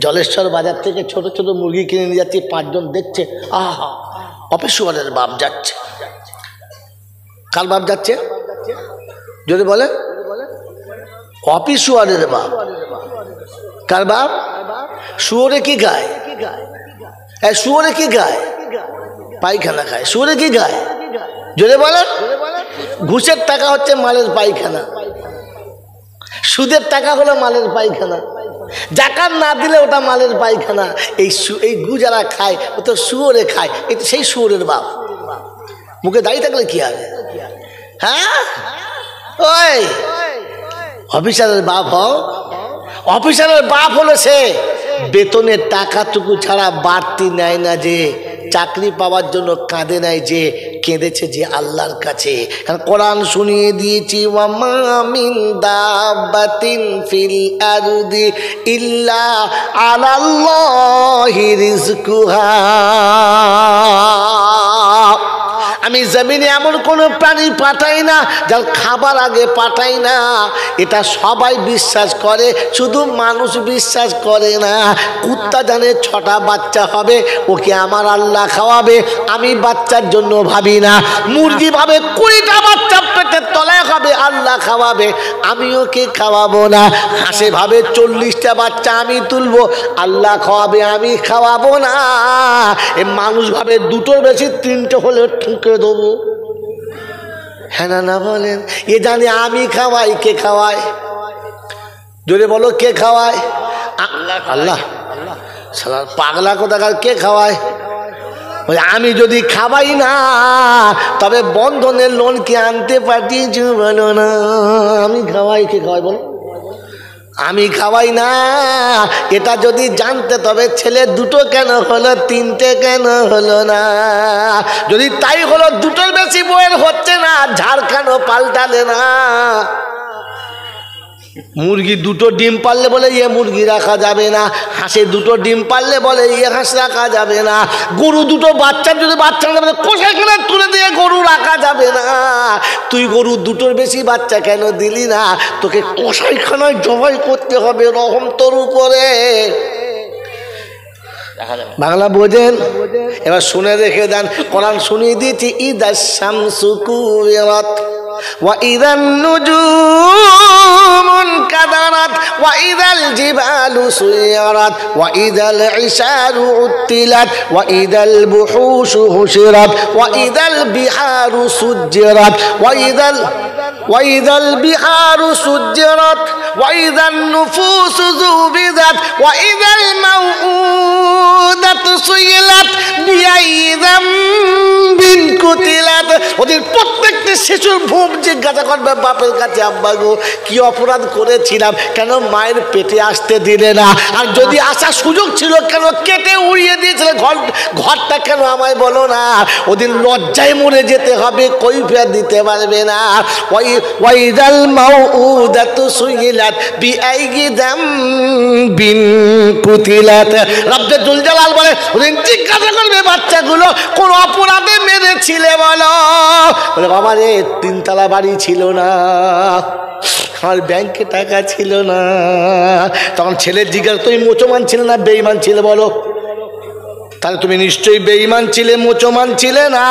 জলেশ্বর বাজার থেকে ছোট ছোট মুরগি কিনে নিয়ে যাচ্ছে, 5 জন দেখছে, আহা অপেশ্বরের বাপ যাচ্ছে। কার বাপ যাচ্ছে? যদি বলে অপিশুয়ারের বাপ। কার বাপ? শুয়োরে কি গায়? শুয়োরে কি গায়? পায়খানা খায়। শুয়োরে কি গায়? যদি বলেন ঘুষের টাকা হচ্ছে মালের পায়খানা, সুদের টাকা হলো মালের পায়খানা, জাকাত না দিলে ওটা মালের পায়খানা। এই গু যারা খায় ও তো শুয়োরে খায়, এটা সেই শুয়োরের বাপ। মুখে দাঁড়িয়ে থাকলে কি হবে? হ্যাঁ, ওই অফিসারের বাপ হও। অফিসারের বাপ হলো সে বেতনের টাকাটুকু ছাড়া বাড়তি নেয় না, যে চাকরি পাওয়ার জন্য কাঁদে নাই, যে কেঁদেছে যে আল্লাহর কাছে। কারণ কোরআন শুনিয়ে দিয়েছি, ওয়া মা মিন দাব্বাতিন ফিল আরদি ইল্লা আলাল্লাহি রিজকুহা। আমি জমিনে এমন কোনো প্রাণী পাঠাই না যার খাবার আগে পাঠাই না। এটা সবাই বিশ্বাস করে, শুধু মানুষ বিশ্বাস করে না। কুত্তা জানে 6টা বাচ্চা হবে, ওকে আমার আল্লাহ খাওয়াবে, আমি বাচ্চার জন্য ভাবি না। মুরগি ভাবে 20টা বাচ্চা পেটের তলায় হবে, আল্লাহ খাওয়াবে, আমি ওকে খাওয়াবো না। হাঁসে ভাবে 40টা বাচ্চা আমি তুলবো, আল্লাহ খাওয়াবে, আমি খাওয়াবো না। এ মানুষ ভাবে 2টোর বেশি 3টে হলে ঠুকে দেবো। হ্যাঁ না বলেন? এ জানে আমি খাওয়াই, কে খাওয়ায়? জোরে বলো, কে খাওয়ায়? আল্লাহ। শালা পাগলা কোথাকার, কে খাওয়ায়? আমি যদি খাওয়াই না তবে বন্ধনের লোন কি আনতে পাঠিয়েছি? বলো না, আমি খাওয়াই, কে খাওয়াই বলো? আমি খাওয়াই না। এটা যদি জানতে তবে ছেলে 2টো কেন হলো, 3টে কেন হলো না? যদি তাই হলো 2টোর বেশি বইয়ের হচ্ছে না, ঝাড়খানো পাল্টালে না। মুরগি 2টো ডিম পারলে বলে ইয়ে মুরগি রাখা যাবে না, হাঁসে 2টো ডিম পারলে বলে ইয়ে হাঁস রাখা যাবে না, গরু 2টো বাচ্চা যদি বাচ্চা কোষাখানে তুলে দিয়ে গরু রাখা যাবে না। তুই গরু 2টোর বেশি বাচ্চা কেন দিলি না? তোকে কষাইখানায় জবাই করতে হবে, রহম তোর উপরে। বাংলা বোঝেন? এবার শুনে রেখে দেন, কোরআন শুনিয়ে দিয়েছি। ইদা শামসু কুবিরাত وإذا النجوم انكدرت وإذا الجبال سيرت وإذا العشار عطلت وإذا البحوش حشرت وإذا البحار سجرت وإذا البحار سجرت وإذا النفوس زوبدت وإذا الموءودة سئلت بأي ذنب قتلت। ওদের প্রত্যেকটা শিশুর ভূম জিজ্ঞাসা করবে বাপের কাছে, আব্বা গো কি অপরাধ করেছিলাম, কেন মায়ের পেটে আসতে দিলে না? আর যদি আসার সুযোগ ছিল কেন কেটে উড়িয়ে দিয়েছিলে? ঘরটা কেন আমায় বলো না? ওদের লজ্জায় মরে যেতে হবে, কৈফিয়ত দিতে পারবে না। ওয়াইদাল মাউউদাতু সুইলাত বিআইয়ি যামবিন কুতিলাত। রব্বুল জুল জালাল বলে ওদের জিজ্ঞাসা করবে বাচ্চাগুলো কোন অপরাধে মেরেছিলে বলো? বলে বাবা রে 3তলা বাড়ি ছিল না, আমার ব্যাংকে টাকা ছিল না। তখন ছেলের জিজ্ঞাসা, তুমি মুসলমান ছিলে না বেঈমান ছিলে বলো? তাহলে তুমি নিশ্চয়ই বেঈমান ছিলে, মুসলমান ছিলে না।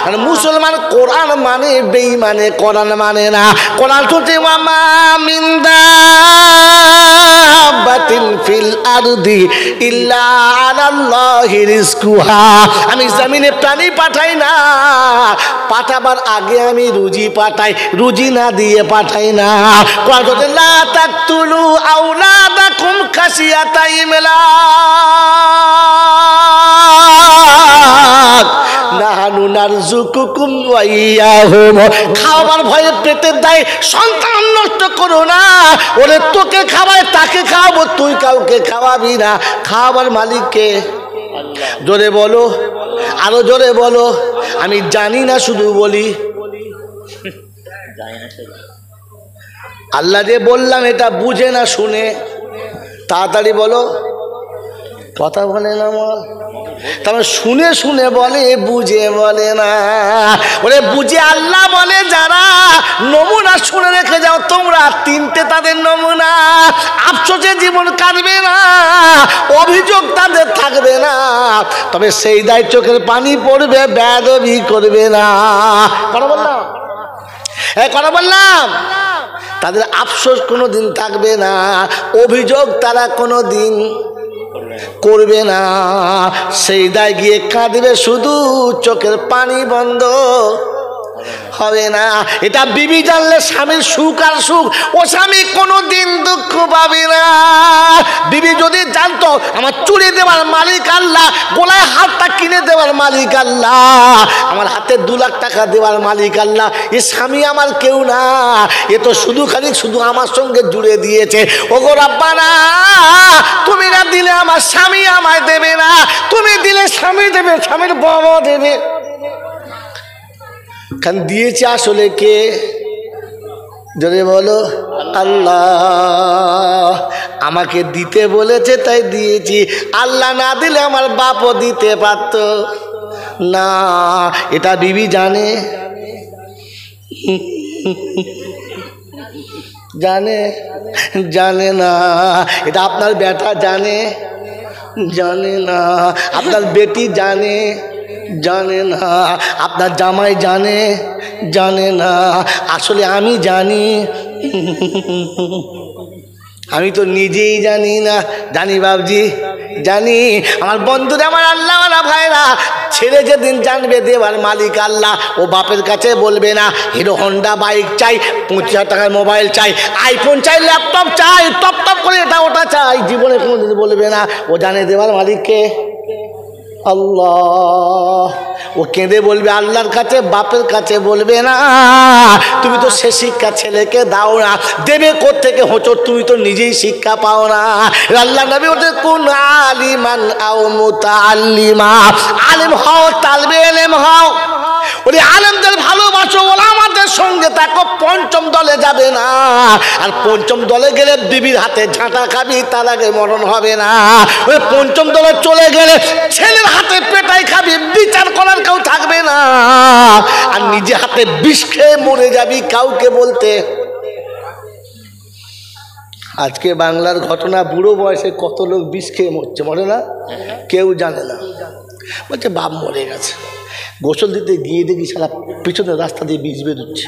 আর মুসলমান কোরআন মানে, বেঈমানে কোরআন মানে না। কোরআন তো ওয়ামা মিন দাব্বাতিন ফিল আরদি ইল্লা আলাল্লাহি রিজকুহা। আমি জমিনে প্রাণী পাঠাই না, পাঠাবার আগে আমি রুজি পাঠাই, রুজি না দিয়ে পাঠাই না। কোরআন তো লা তাকতুলু আওলাদাকুম খাশিয়াতা ইমলাক নাহানু নারযুকুকুম ওয়া ইয়াহুম। খাওয়ার ভয়ে পেটের দায়ে সন্তান নষ্ট করো না। ওরে তোকে খাওয়ায়, তাকে খাওয়াবো, তুই কাউকে খাওয়াবি না। খাওয়াবার মালিককে জোরে বলো, আরো জোরে বলো। আমি জানি না শুধু বলি। আল্লাহ যে বললাম এটা বুঝে না শুনে, তাড়াতাড়ি বলো। কথা বলে না বল, তবে শুনে শুনে বলে, বুঝে বলে না। বলে বুঝে আল্লাহ বলে যারা, নমুনা শুনে রেখে যাও তোমরা। 3টে তাদের নমুনা, আফসোসে জীবন কাটবে না, অভিযোগ তাদের থাকবে না, তবে সেই দায় চোখের পানি পড়বে, বেয়াদবি করবে না। কথা বললাম, কথা বললাম। তাদের আফসোস কোনোদিন থাকবে না, অভিযোগ তারা কোনোদিন করবে না। সেই দায় গিয়ে কাঁদবে, শুধু চোখের পানি বন্ধ হবে না। এটা বিবি জানলে স্বামীর সুখ আর সুখ, ও স্বামী কোনোদিন দুঃখ পাবে না। বিবি যদি জানতো আমার চুরি দেওয়ার মালিক আল্লাহ, গলায় হাতটা কিনে দেওয়ার মালিক আল্লাহ, আমার হাতে 2 লাখ টাকা দেওয়ার মালিক আল্লাহ, এ স্বামী আমার কেউ না, এ তো শুধু খালি শুধু আমার সঙ্গে জুড়ে দিয়েছে। ওগো রাব্বানা, তুমি না দিলে আমার স্বামী আমায় দেবে না, তুমি দিলে স্বামী দেবে, স্বামীর বাবা দেবে। কারণ দিয়েছে আসলে কে? যদি বলো আল্লাহ। আমাকে দিতে বলেছে তাই দিয়েছি, আল্লাহ না দিলে আমার বাপও দিতে পারত। না, এটা বিবি জানে, জানে জানে না। এটা আপনার বেটা জানে, জানে না। আপনার বেটি জানে, জানে না। আপনার জামাই জানে, জানে না। আসলে আমি জানি, আমি তো নিজেই জানি না। জানি বাবজি, জানি। আমার বন্ধুরা, আমার আল্লাহওয়ালা ভাইরা, ছেলে যেদিন জানবে দেওয়ার মালিক আল্লাহ, ও বাপের কাছে বলবে না হিরো হন্ডা বাইক চাই, 25,000 টাকার মোবাইল চাই, আইফোন চাই, ল্যাপটপ চাই, টপ টপ করে এটা ওটা চাই, জীবনে কোনোদিন বলবে না। ও জানে দেওয়ার মালিককে আল্লাহ। ও কেঁদে বলবে আল্লাহর কাছে, বাপের কাছে বলবে না। তুমি তো সে শিক্ষা ছেলেকে দাও না, দেবে কোত্থেকে হোঁচট? তুমি তো নিজেই শিক্ষা পাও না। আল্লাহ নবী বলতে কোন আলিমান আও মুতাআল্লিমা, আলেম হও, তালবে ইলম হও। ওই আলেমদের ভালোবাসো, ওলামাদের সঙ্গে থাকো, পঞ্চম দলে যাবে না। আর পঞ্চম দলে গেলে বিবির হাতে ঝাঁটা খাবি, তার আগে মরণ হবে না। ওই পঞ্চম দলে চলে গেলে ছেলের হাতে পেটাই খাবি, বিচার করার কেউ থাকবে না। আর নিজে হাতে বিষ খেয়ে মরে যাবি, কাউকে বলতে। আজকে বাংলার ঘটনা, বুড়ো বয়সে কত লোক বিষ খেয়ে মরছে, মরে না, কেউ জানে না। বলছে বাপ মরে গেছে, গোসল দিতে গিয়ে দেখি সারা পিছনের রাস্তা দিয়ে বিষ বেরোচ্ছে।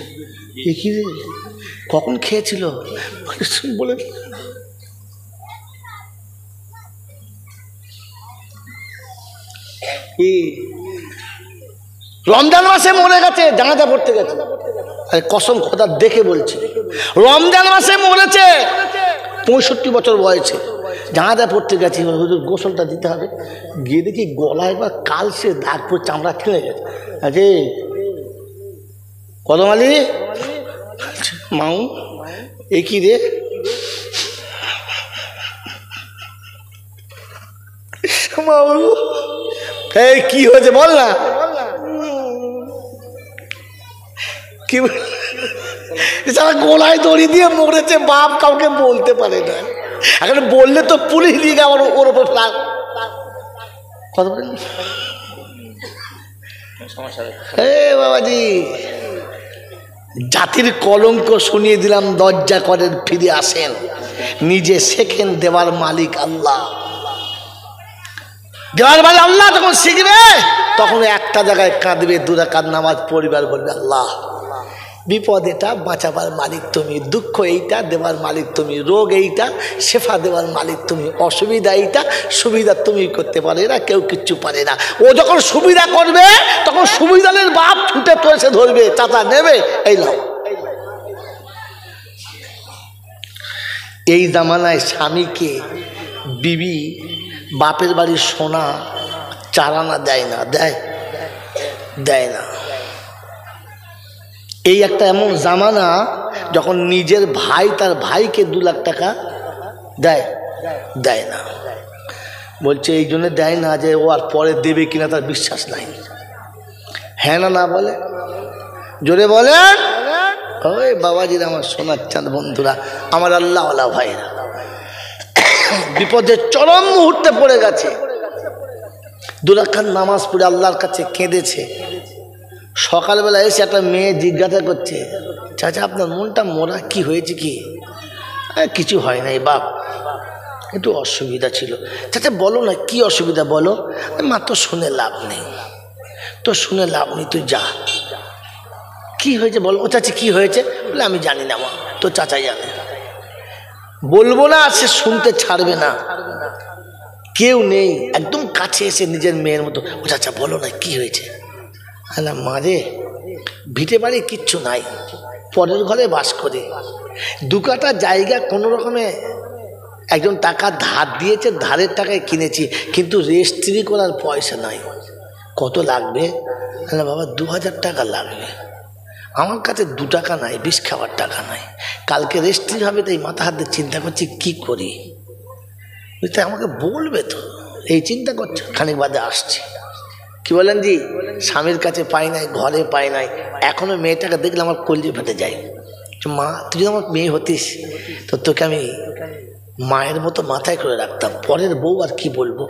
এ কি রে, কখন খেয়েছিল বলে। রমজান মাসে মরে গেছে, জানাজা পড়তে গেছে। আরে কসম খোদা দেখে বলছি, রমজান মাসে মরেছে, 65 বছর বয়সে, জানাজা পড়তে গেছি। হুজুর গোসলটা দিতে হবে, গিয়ে দেখি গলায় বা কালসে দাগ পড়ে, চামড়া ছিঁড়ে গেছে। আরে কদম আলী, মাউ এ কি রে? মাউ এই কি হয়েছে বল না। কি সারা গলায় দড়ি দিয়ে মরেছে, বাপ কাউকে বলতে পারে না। এখন বললে তো পুলিশ দিকে আমার ওর ওপর কথা বলেন। বাবাজি, জাতির কলঙ্ক শুনিয়ে দিলাম, দরজা করেন ফিরে আসেন, নিজে শেখেন দেওয়ার মালিক আল্লাহ। দেওয়ার মালিক আল্লাহ যখন শিখবে, তখন একটা জায়গায় কাঁদবে, 2 রাকাত নামাজ পরিবার বলবে আল্লাহ বিপদ এটা, বাঁচাবার মালিক তুমি, দুঃখ এইটা দেওয়ার মালিক তুমি, রোগ এইটা শেফা দেওয়ার মালিক তুমি, অসুবিধা এইটা, সুবিধা তুমি করতে পারে না, কেউ কিচ্ছু পারে না। ও যখন সুবিধা করবে, তখন সুবিধালের বাপ ছুটে তো এসে ধরবে, চাচা নেবে, এই নাও। এই জামানায় স্বামীকে বিবি বাপের বাড়ির সোনা 4 আনা দেয় না, দেয় দেয় না। এই একটা এমন জামানা, যখন নিজের ভাই তার ভাইকে 2 লাখ টাকা দেয়, দেয় না। বলছে এই জন্য দেয় না যে ও আর পরে দেবে কিনা তার বিশ্বাস নাই। হ্যাঁ না, না বলে, জোরে বলেন। ওই বাবাজিরা, আমার সোনার চাঁদ বন্ধুরা, আমার আল্লাহওয়ালা ভাইরা, বিপদের চরম মুহূর্তে পড়ে গেছে, 2 রাকাত নামাজ পড়ে আল্লাহর কাছে কেঁদেছে। সকালবেলা এসে একটা মেয়ে জিজ্ঞাসা করছে, চাচা আপনার মনটা মোরা, কি হয়েছে? কি? কিছু হয় নাই বাপ, একটু অসুবিধা ছিল। চাচা বলো না কি অসুবিধা বলো। মা তো শুনে লাভ নেই, তো শুনে লাভ নেই, তুই যা। কি হয়েছে বলো। ও চাচি কি হয়েছে? বলে আমি জানি না মা, তো চাচা জানে। বলবো না, সে শুনতে ছাড়বে না, কেউ নেই, একদম কাছে এসে নিজের মেয়ের মতো, ও চাচা বলো না কি হয়েছে। না মারে, ভিটে বাড়ি কিচ্ছু নাই, পরের ঘরে বাস করে, 2 কাঠা জায়গা কোনো রকমে একজন টাকা ধার দিয়েছে, ধারের টাকায় কিনেছি, কিন্তু রেজিস্ট্রি করার পয়সা নাই। কত লাগবে? না বাবা 2000 টাকা লাগবে। আমার কাছে 2 টাকা নাই, বিষ খাওয়ার টাকা নাই, কালকে রেজিস্ট্রি হবে, তাই মাথা হাত দিয়ে চিন্তা করছি কি করি। বুঝতে আমাকে বলবে তো, এই চিন্তা করছে। খানিক বাদে আসছি। কি বলেন জি? স্বামীর কাছে পাই নাই, ঘরে পাই নাই, এখনো মেয়েটাকে দেখলে আমার কলজি ফেটে যায়। মা তুই যদি আমার মেয়ে হতিস, তো তোকে আমি মায়ের মতো মাথায় করে রাখতাম, পরের বউ আর কি বলবো।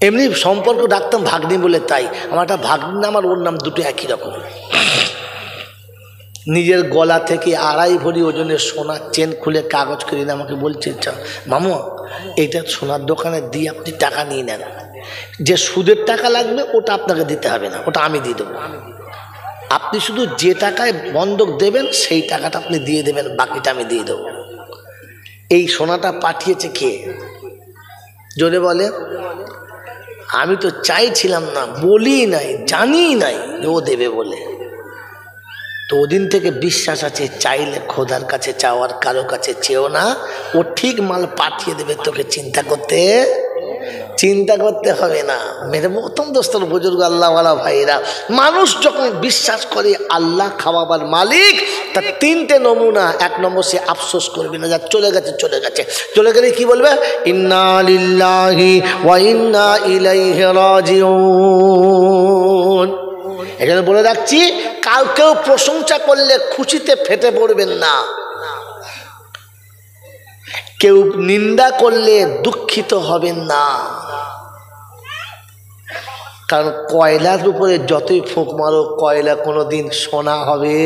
এমনি সম্পর্ক ডাকতাম ভাগ্নি বলে, তাই আমার একটা ভাগ্নি নাম আর ওর নাম দুটো একই রকম। নিজের গলা থেকে 2.5 ভরি ওজনের সোনার চেন খুলে কাগজ করে আমাকে বলছে, মামু এইটা সোনার দোকানে দিয়ে আপনি টাকা নিয়ে নেন, যে সুদের টাকা লাগবে ওটা আপনাকে দিতে হবে না, ওটা আমি দিয়ে দেবো, আপনি শুধু যে টাকায় বন্ধক দেবেন সেই টাকাটা আপনি দিয়ে দেবেন, বাকিটা আমি দিয়ে দেবো। এই সোনাটা পাঠিয়েছে কে জোরে বলে? আমি তো চাইছিলাম না, বলি নাই, জানি নাই ও দেবে বলে। তো ওদিন থেকে বিশ্বাস আছে, চাইলে খোদার কাছে চাওয়ার কারো কাছে চেও না, ও ঠিক মাল পাঠিয়ে দেবে, তোকে চিন্তা করতে হবে না। মেরে প্রথম দোস্তর বুজুর্গ আল্লাহওয়ালা ভাইরা, মানুষ যখন বিশ্বাস করে আল্লাহ খাওয়াবার মালিক, তার 3টে নমুনা। 1 নম্বর, সে আফসোস করবে না, যা চলে গেলে কি বলবে? ইন্না লিল্লাহি ওয়া ইন্না ইলাইহি রাজিউন। এখানে বলে রাখছি, কাউকেও প্রশংসা করলে খুশিতে ফেটে পড়বেন না, কেউ নিন্দা করলে দুঃখিত হবেন না। কারণ কয়লার উপরে যতই ফোঁক মারো, কয়লা কোনোদিন সোনা হবে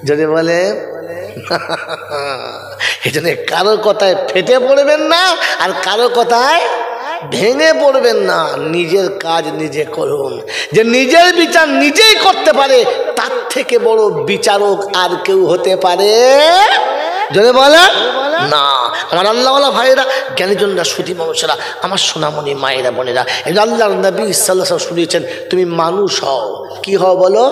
যদি বলে। এই জন্য কারো কথায় ফেটে পড়বেন না, আর কারো কথায় ভেঙে পড়বেন না। নিজের কাজ নিজে করুন। যে নিজের বিচার নিজেই করতে পারে, তার থেকে বড় বিচারক আর কেউ হতে পারে যদি বলে না। আমার আল্লাহওয়ালা ভাইয়েরা, জ্ঞানীজনরা, সুধী মানুষেরা, আমার সোনামণি মায়েরা, বোনেরা, আল্লাহর নবী সাল্লাল্লাহু আলাইহি ওয়াসাল্লাম শুনিয়েছেন, তুমি মানুষ হও। কি হও বলো?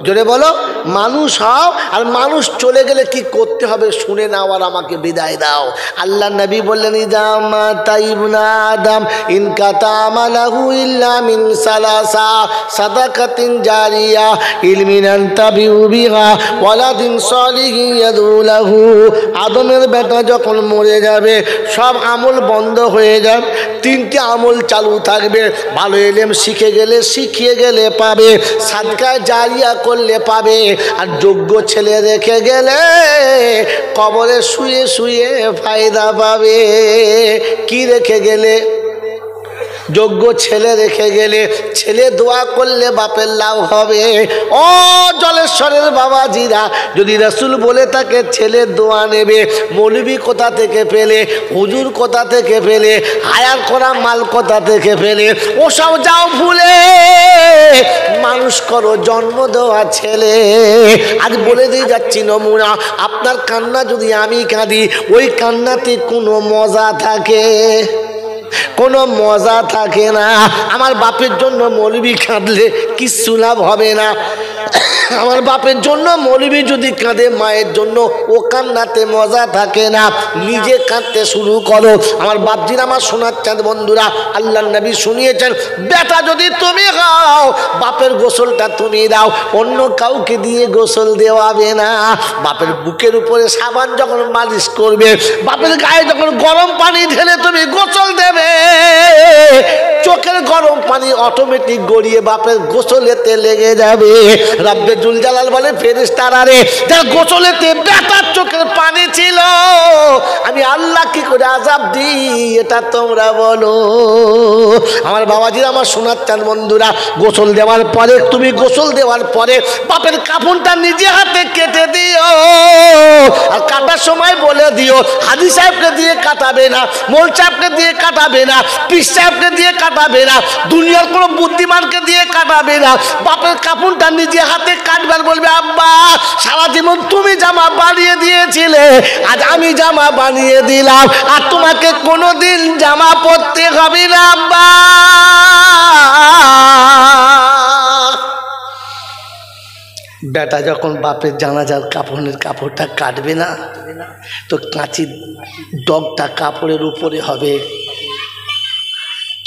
জোরে বলো, মানুষ হও। আর মানুষ চলে গেলে কি করতে হবে শুনে নাও, আর আমাকে বিদায় দাও। আল্লাহ নবী বললেন, ইদামা তাইবনা আদম ইনকাতা আমালাহু ইল্লা মিন সালাসা সাদাকাতিন জারিয়া ইলমিন আনতাবিউ বিহা ওয়ালাদিন সালিহিন ইয়াদউ লাহু। আদমের বেটা যখন মরে যাবে, সব আমল বন্ধ হয়ে যাবে, 3টে আমল চালু থাকবে। ভালো ইলম শিখিয়ে গেলে পাবে, সাদকা জারিয়া করলে পাবে, আর যোগ্য ছেলে রেখে গেলে কবরে শুয়ে শুয়ে ফায়দা পাবে। কি রেখে গেলে? যোগ্য ছেলে রেখে গেলে, ছেলে দোয়া করলে বাপের লাভ হবে। ও জলেশ্বরের বাবাজিরা, যদি রাসূল বলে থাকে ছেলের দোয়া নেবে, মৌলবি কোথা থেকে পেলে, হুজুর কোথা থেকে পেলে, হায়ার করা মাল কোথা থেকে পেলে, ওসব যাও ভুলে মানুষ করো জন্ম দেওয়া ছেলে। আজ বলে দিয়ে যাচ্ছি নমুনা, আপনার কান্না যদি আমি কাঁদি, ওই কান্নাতে কোনো মজা থাকে? কোনো মজা থাকে না। আমার বাপের জন্য মৌলবি কাঁদলে কিচ্ছু লাভ হবে না। আমার বাপের জন্য মৌলবি যদি কাঁদে, মায়ের জন্য ও কান্নাতে মজা থাকে না। নিজে কাঁদতে শুরু করো। আমার বাপজির, আমার সোনার চাঁদ বন্ধুরা, আল্লাহর নবী শুনিয়েছেন, বেটা যদি তুমি হও, বাপের গোসলটা তুমি দাও, অন্য কাউকে দিয়ে গোসল দেওয়াবে না। বাপের বুকের উপরে সাবান যখন মালিশ করবে, বাপের গায়ে যখন গরম পানি ঢেলে তুমি গোসল দেবে, চোখের গরম পানি অটোমেটিক গড়িয়ে বাপের গোসলেতে লেগে যাবে। রব্বে জুল জালাল বলে, ফেরেশতারা রে, যার গোসলেতে বেটার চোখের পানি ছিল, আমি আল্লাহ কি করে আযাব দিই, এটা তোমরা বলো। আমার বাবাজিরা, আমার সোনার চাঁদ বন্ধুরা, গোসল দেওয়ার পরে, তুমি গোসল দেওয়ার পরে বাপের কাফনটা নিজে হাতে কেটে দিও। আর কাটার সময় বলে দিও, হাজী সাহেবকে দিয়ে কাটাবে না, মোল সাহেবকে দিয়ে কাটাবে না, পীর সাহেবকে দিয়ে কাটাবে না, দুনিয়ার কোনো বুদ্ধিমানকে দিয়ে কাটাবে না। বাপের কাফনটা নিজে হাতে কাটবার, বলবে, আব্বা সারা জীবন তুমি জামা বানিয়ে দিয়েছিলে, আজ আমি জামা বানিয়ে দিলাম, আর তোমাকে কোনোদিন জামা পরতে হবে না আব্বা। বেটা যখন বাপের জানাজার কাপড়ের কাপড়টা কাটবে না, তো কাঁচির ডগটা কাপড়ের উপরে হবে,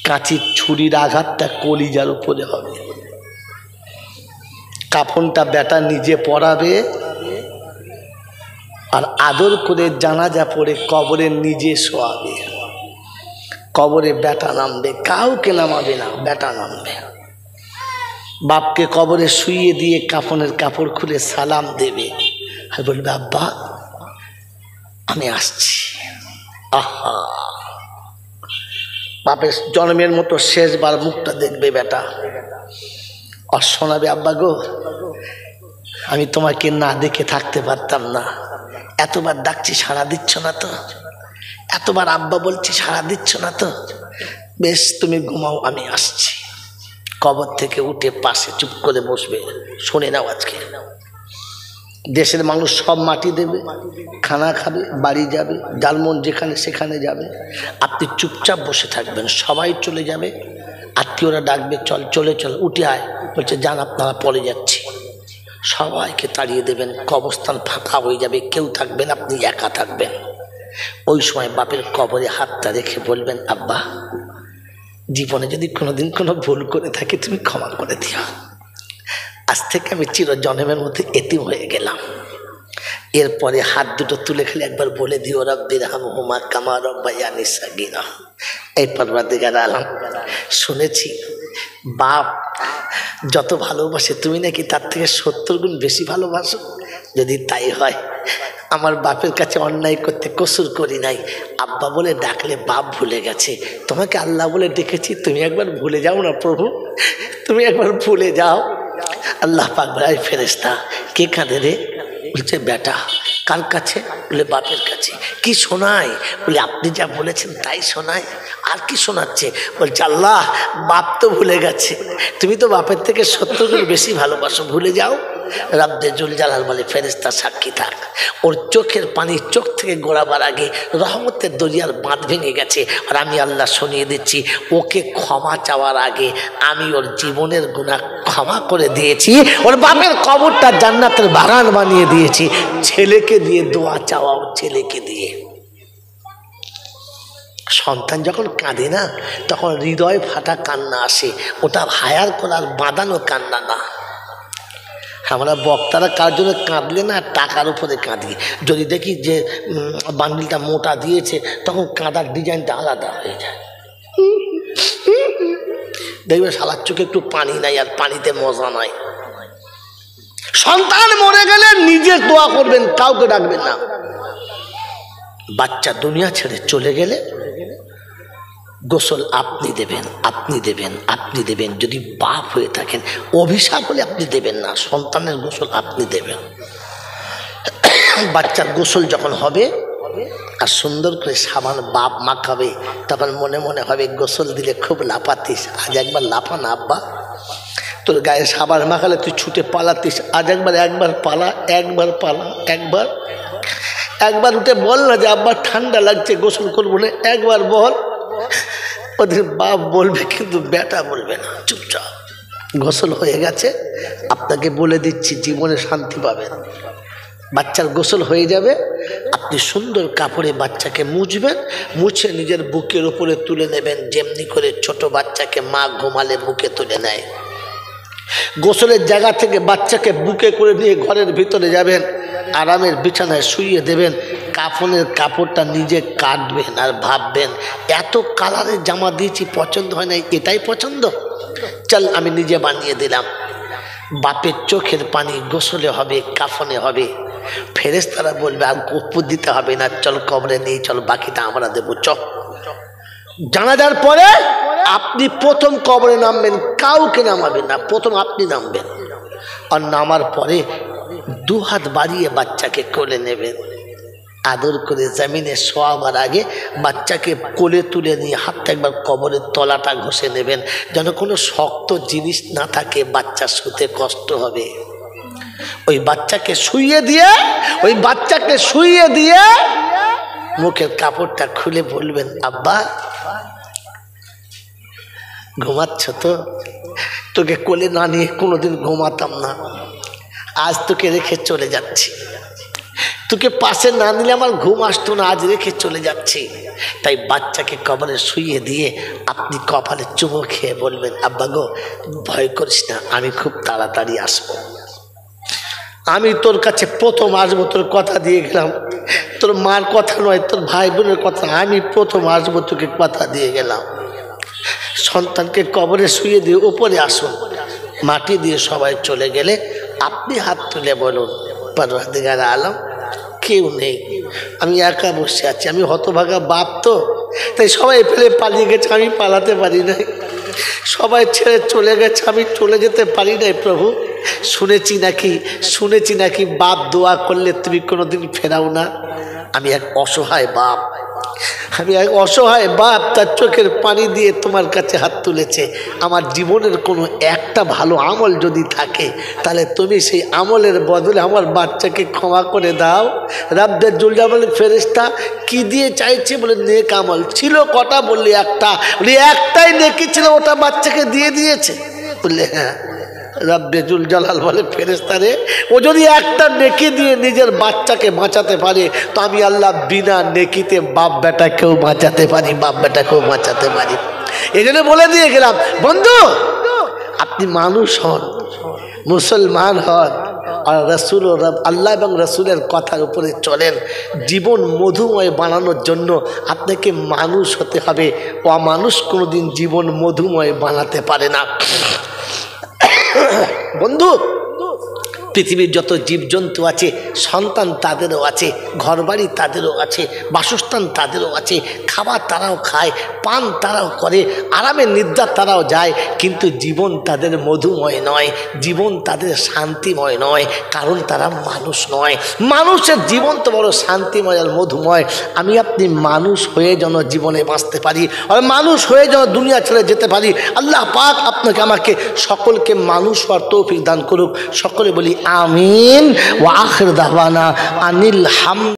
কাঁচির ছুরির আঘাতটা কলিজার উপরে হবে। কাফনটা বেটা নিজে পরাবে, আর আদর করে জানাজা পড়ে কবরে নিজে শোয়াবে। কবরে বেটা নামবে, কাউকে নামাবে না, বেটা নামবে। বাপকে কবরে শুইয়ে দিয়ে কাফনের কাপড় খুলে সালাম দেবে, আর বলবে, আব্বা আমি আসছি। আহা, বাপের জন্মের মতো শেষবার মুখটা দেখবে বেটা, আর শোনাবে, আব্বা গো আমি তোমাকে না দেখে থাকতে পারতাম না, এতবার ডাকছি সাড়া দিচ্ছ না তো, এতবার আব্বা বলছি সাড়া দিচ্ছ না তো, বেশ তুমি ঘুমাও আমি আসছি। কবর থেকে উঠে পাশে চুপ করে বসবে, শুনে নাও আজকে দেশের মানুষ সব মাটি দেবে, খানা খাবে, বাড়ি যাবে, যার মন যেখানে সেখানে যাবে, আপনি চুপচাপ বসে থাকবেন, সবাই চলে যাবে, আত্মীয়রা ডাকবে চল চলে চল উঠে আয়, বলছে যান আপনারা পরে যাচ্ছি, সবাইকে তাড়িয়ে দেবেন, কবরস্থান ফাঁকা হয়ে যাবে, কেউ থাকবেন, আপনি একা থাকবেন। ওই সময় বাপের কবরে হাতটা রেখে বলবেন, আব্বা জীবনে যদি কোনোদিন কোনো ভুল করে থাকি তুমি ক্ষমা করে দিও, আজ থেকে আমি চিরজন্মের মধ্যে এতিম হয়ে গেলাম। এরপরে হাত দুটো তুলে খেলে একবার বলে দিও রব্বির হামহুমা কামা রব্বায়ানি সাগীরা। এই পরওয়ারদিগার আলম, শুনেছি বাপ যত ভালোবাসে তুমি নাকি তার থেকে 70 গুণ বেশি ভালোবাসো। যদি তাই হয়, আমার বাপের কাছে অন্যায় করতে কসুর করি নাই, আব্বা বলে ডাকলে বাপ ভুলে গেছে, তোমাকে আল্লাহ বলে ডেকেছি, তুমি একবার ভুলে যাও না প্রভু, তুমি একবার ভুলে যাও। আল্লাহ পাক বলে, ফেরেশতা কে কাঁদে রে? বলছে বেটা। কার কাছে? বলে বাপের কাছে। কি শোনায়? বলে আপনি যা বলেছেন তাই শোনায়। আর কি শোনাচ্ছে? বলছে আল্লাহ বাপ তো ভুলে গেছে, তুমি তো বাপের থেকে 70 গুণ বেশি ভালোবাসো, ভুলে যাও। রাব্বে জুল জালাল বলে ফেরেশতা সাক্ষী থাক, ওর চোখের পানি চোখ থেকে গড়াবার আগে রহমতের দরিয়ার বাঁধ ভেঙে গেছে, আর আমি আল্লাহ শুনিয়ে দিচ্ছি ওকে ক্ষমা চাওয়ার আগে আমি ওর জীবনের গুনাহ ক্ষমা করে দিয়েছি, ওর বাপের কবরটা জান্নাতের বাগান বানিয়ে দিয়েছি। ছেলেকে দিয়ে দোয়া চাওয়া, ছেলেকে দিয়ে। সন্তান যখন কাঁদে না তখন হৃদয় ফাটা কান্না আসে, ওটা হায়ার করার বাঁধানো কান্না না। আমরা বক্তারা কার জন্য কাঁদলে না টাকার উপরে কাঁদি, যদি দেখি যে বান্ডিলটা মোটা দিয়েছে তখন কাঁদার ডিজাইনটা আলাদা হয়ে যায়। দেখবে শালার চোখে একটু পানি নাই, আর পানিতে মজা নাই। সন্তান মরে গেলে নিজে দোয়া করবেন, কাউকে ডাকবেন না। বাচ্চা দুনিয়া ছেড়ে চলে গেলে গোসল আপনি দেবেন, আপনি দেবেন, আপনি দেবেন। যদি বাপ হয়ে থাকেন, অভিশাপ হলে আপনি দেবেন না, সন্তানের গোসল আপনি দেবেন। বাচ্চার গোসল যখন হবে আর সুন্দর করে সাবান বাপ মাখাবে, তখন মনে মনে হবে গোসল দিলে খুব লাফাতিস, আজ একবার লাফা না আব্বা। তোর গায়ে সাবান মাখালে তুই ছুটে পালাতিস, আজ একবার পালা, একবার পালা, একবার উঠে বল না যে আব্বা ঠান্ডা লাগছে গোসল করবো না, একবার বল। ওদের বাপ বলবে কিন্তু বেটা বলবে না, চুপচাপ। গোসল হয়ে গেছে, আপনাকে বলে দিচ্ছি জীবনে শান্তি পাবেন। বাচ্চার গোসল হয়ে যাবে, আপনি সুন্দর কাপড়ে বাচ্চাকে মুছবেন, মুছে নিজের বুকের উপরে তুলে নেবেন, যেমনি করে ছোট বাচ্চাকে মা ঘুমালে বুকে তুলে নেয়। গোসলের জায়গা থেকে বাচ্চাকে বুকে করে নিয়ে ঘরের ভিতরে যাবেন, আরামের বিছানায় শুইয়ে দেবেন, কাফনের কাপড়টা নিজে কাটবেন আর ভাববেন এত কালারের জামা দিয়েছি পছন্দ হয় না, এটাই পছন্দ, চল আমি নিজে বানিয়ে দিলাম। বাপের চোখের পানি গোসলে হবে, কাফনে হবে। ফেরেশতারা বলবে আর কর্পূর দিতে হবে না, চল কবরে নিয়ে চল, বাকিটা আমরা দেবো চল। জানাজার পরে আপনি প্রথম কবরে নামবেন, কাউকে নামাবেন না, প্রথম আপনি নামবেন। আর নামার পরে 2 হাত বাড়িয়ে বাচ্চাকে কোলে নেবেন, আদর করে জমিনে শোয়াবার আগে বাচ্চাকে কোলে তুলে নিয়ে হাতটা একবার কবরের তলাটা ঘষে নেবেন, যেন কোনো শক্ত জিনিস না থাকে, বাচ্চা শুতে কষ্ট হবে। ওই বাচ্চাকে শুইয়ে দিয়ে মুখের কাপড়টা খুলে বলবেন আব্বা ঘুমাচ্ছ তো? তোকে কোলে না নিয়ে কোনোদিন ঘুমাতাম না, আজ তোকে রেখে চলে যাচ্ছি। তোকে পাশে না নিলে আমার ঘুম আসতো না, আজ রেখে চলে যাচ্ছি। তাই বাচ্চাকে কবরে শুইয়ে দিয়ে আপনি কপালে চুমো খেয়ে বলবেন আব্বা গো ভয় করিস না, আমি খুব তাড়াতাড়ি আসবো, আমি তোর কাছে প্রথম আসবো, তোর কথা দিয়ে গেলাম, তোর মার কথা নয়, তোর ভাই বোনের কথা, আমি প্রথম আসবো, তোকে কথা দিয়ে গেলাম। সন্তানকে কবরে শুয়ে দিয়ে উপরে আসুন, মাটি দিয়ে সবাই চলে গেলে আপনি হাত তুলে বলুন পরওয়ারদিগার আলম কেউ নেই, আমি একা বসে আছি। আমি হতভাগা বাপ তো, তাই সবাই ফেলে পালিয়ে গেছে, আমি পালাতে পারি নাই। সবাই ছেড়ে চলে গেছে, আমি চলে যেতে পারি নাই। প্রভু, শুনেছি নাকি বাপ দোয়া করলে তুমি কোনোদিন ফেরাও না। আমি এক অসহায় বাপ, তার চোখের পানি দিয়ে তোমার কাছে হাত তুলেছে। আমার জীবনের কোনো একটা ভালো আমল যদি থাকে, তাহলে তুমি সেই আমলের বদলে আমার বাচ্চাকে ক্ষমা করে দাও। রাব্বে জুল জালালের ফেরেশতা কি দিয়ে চাইছে? বলে নেক আমল ছিল কটা? বললে একটা। বলি একটাই নেকি ছিল, ওটা বাচ্চাকে দিয়ে দিয়েছে। বললে হ্যাঁ। রাব্বে জুল জালাল বলে ফেরেশতা রে, ও যদি একটা নেকি দিয়ে নিজের বাচ্চাকে বাঁচাতে পারে, তো আমি আল্লাহ বিনা নেকিতে বাপ বেটাকেও বাঁচাতে পারি। এই জন্য বলে দিয়ে গেলাম, বন্ধু আপনি মানুষ হন, মুসলমান হন, আর রসুল আল্লাহ এবং রসুলের কথার উপরে চলেন। জীবন মধুময় বানানোর জন্য আপনাকে মানুষ হতে হবে। অমানুষ কোনোদিন জীবন মধুময় বানাতে পারে না। বন্ধু, পৃথিবীর যত জীবজন্তু আছে, সন্তান তাদেরও আছে, ঘরবাড়ি তাদেরও আছে, বাসস্থান তাদেরও আছে, খাবার তারাও খায়, পান তারাও করে, আরামে নিদ্রা তারাও যায়, কিন্তু জীবন তাদের মধুময় নয়, জীবন তাদের শান্তিময় নয়, কারণ তারা মানুষ নয়। মানুষের জীবন তো বড় শান্তিময় আর মধুময়। আমি আপনি মানুষ হয়ে যেন জীবনে বাঁচতে পারি, আর মানুষ হয়ে যেন দুনিয়া ছেড়ে যেতে পারি। আল্লাহ পাক আপনাকে আমাকে সকলকে মানুষ হওয়ার তৌফিক দান করুক। সকলে বলি আমিন। ওয়া আখির দাওয়ানা আনিল হামদ।